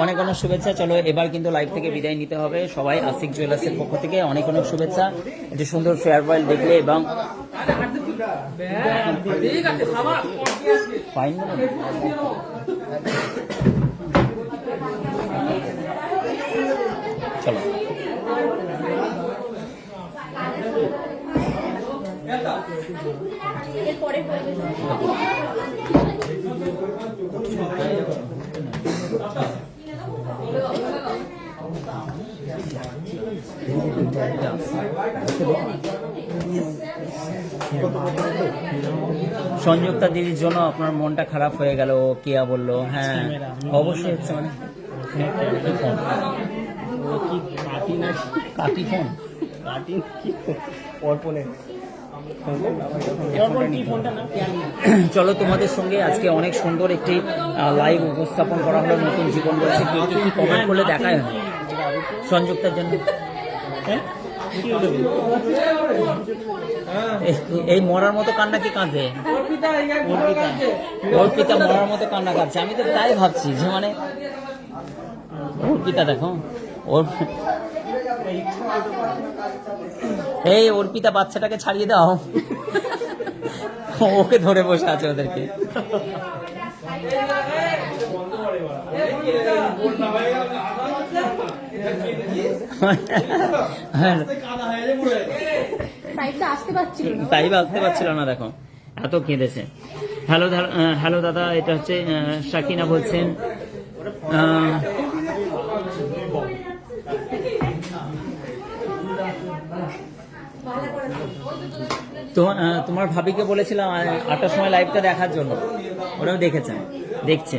অনেক অনেক শুভেচ্ছা। চলো এবার কিন্তু লাইভ থেকে বিদায় নিতে হবে সবাই। আশিক জুয়েলার্সের পক্ষ থেকে অনেক অনেক শুভেচ্ছা। একটি সুন্দর ফেয়ারওয়েল দেখলে এবং ফাইন চলো। সংযুক্তা দিদির জন্য আপনার মনটা খারাপ হয়ে গেল, কিয়া বললো। হ্যাঁ অবশ্যই হচ্ছে, মানে কাকি ফোন চলো তোমাদের সঙ্গে আজকে অনেক সুন্দর একটি লাইভ উপস্থাপন করা হলো। নতুন জীবন বলছে, কে কি কমেন্ট করলে দেখায় হয় সংযুক্তার জন্য। এই মরার মতো কান্না কি কাঁদে? অর্পিতা মরার মতো কান্না কাঁদছে। আমি তো তাই ভাবছি যে মানে অর্পিতা দেখো, এই অর্পিতা বাচ্চাটাকে ছাড়িয়ে দাও, ওকে ধরে বসে আছে ওদেরকে। লাইভটা আসতে পারছিল না। তাই আসতে পারছিল না, দেখো এত কেঁদেছে। হ্যালো হ্যালো দাদা, এটা হচ্ছে শাকিনা বলছেন। তোমার ভাবিকে বলেছিলাম 8টার সময় লাইভটা দেখার জন্য, ওরাও দেখছে।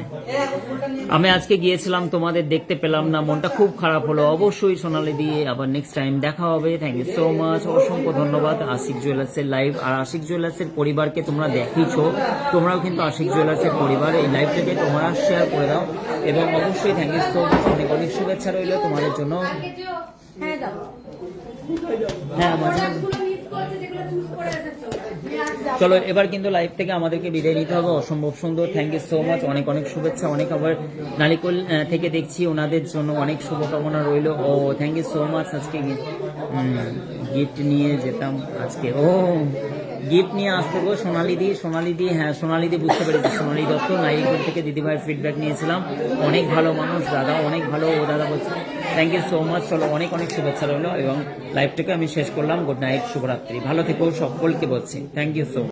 আমি আজকে গিয়েছিলাম, তোমাদের দেখতে পেলাম না, মনটা খুব খারাপ হলো। অবশ্যই সোনালি দিয়ে আবার নেক্সট টাইম দেখা হবে। থ্যাংক ইউ সো মাচ, অসংখ্য ধন্যবাদ। আশিক জুয়েলার্সের লাইভ আর আশিক জুয়েলার্সের পরিবারকে তোমরা দেখিয়েছো, তোমরাও কিন্তু আশিক জুয়েলার্সের পরিবার। এই লাইভটাকে তোমরা শেয়ার করে দাও এবং অবশ্যই থ্যাংক ইউ সো মাচ, অনেক অনেক শুভেচ্ছা রইল তোমাদের জন্য। হ্যাঁ চলো এবার কিন্তু লাইভ থেকে আমাদেরকে বিদায় নিতে হবে। অসম্ভব সুন্দর, থ্যাংক ইউ সো মাচ, অনেক অনেক শুভেচ্ছা। অনেক আবার নালিকোল থেকে দেখছি, ওনাদের জন্য অনেক শুভকামনা রইল। ও থ্যাংক ইউ সো মাচ। আজকে গিফট নিয়ে যেতাম আজকে, ও গিফট নিয়ে আসতে গো সোনালি দি। হ্যাঁ সোনালি দি, বুঝতে পেরেছি, সোনালি দত্ত নালিকোল থেকে দিদিভাইয়ের ফিডব্যাক নিয়েছিলাম। অনেক ভালো মানুষ দাদা, অনেক ভালো। ও দাদা বলছে থ্যাংক ইউ সো মাচ। চলো অনেক অনেক শুভেচ্ছা রইল এবং লাইভটাকে আমি শেষ করলাম। গুড নাইট, শুভরাত্রি, ভালো থেকো সকলকে বলছি। Thank you so much.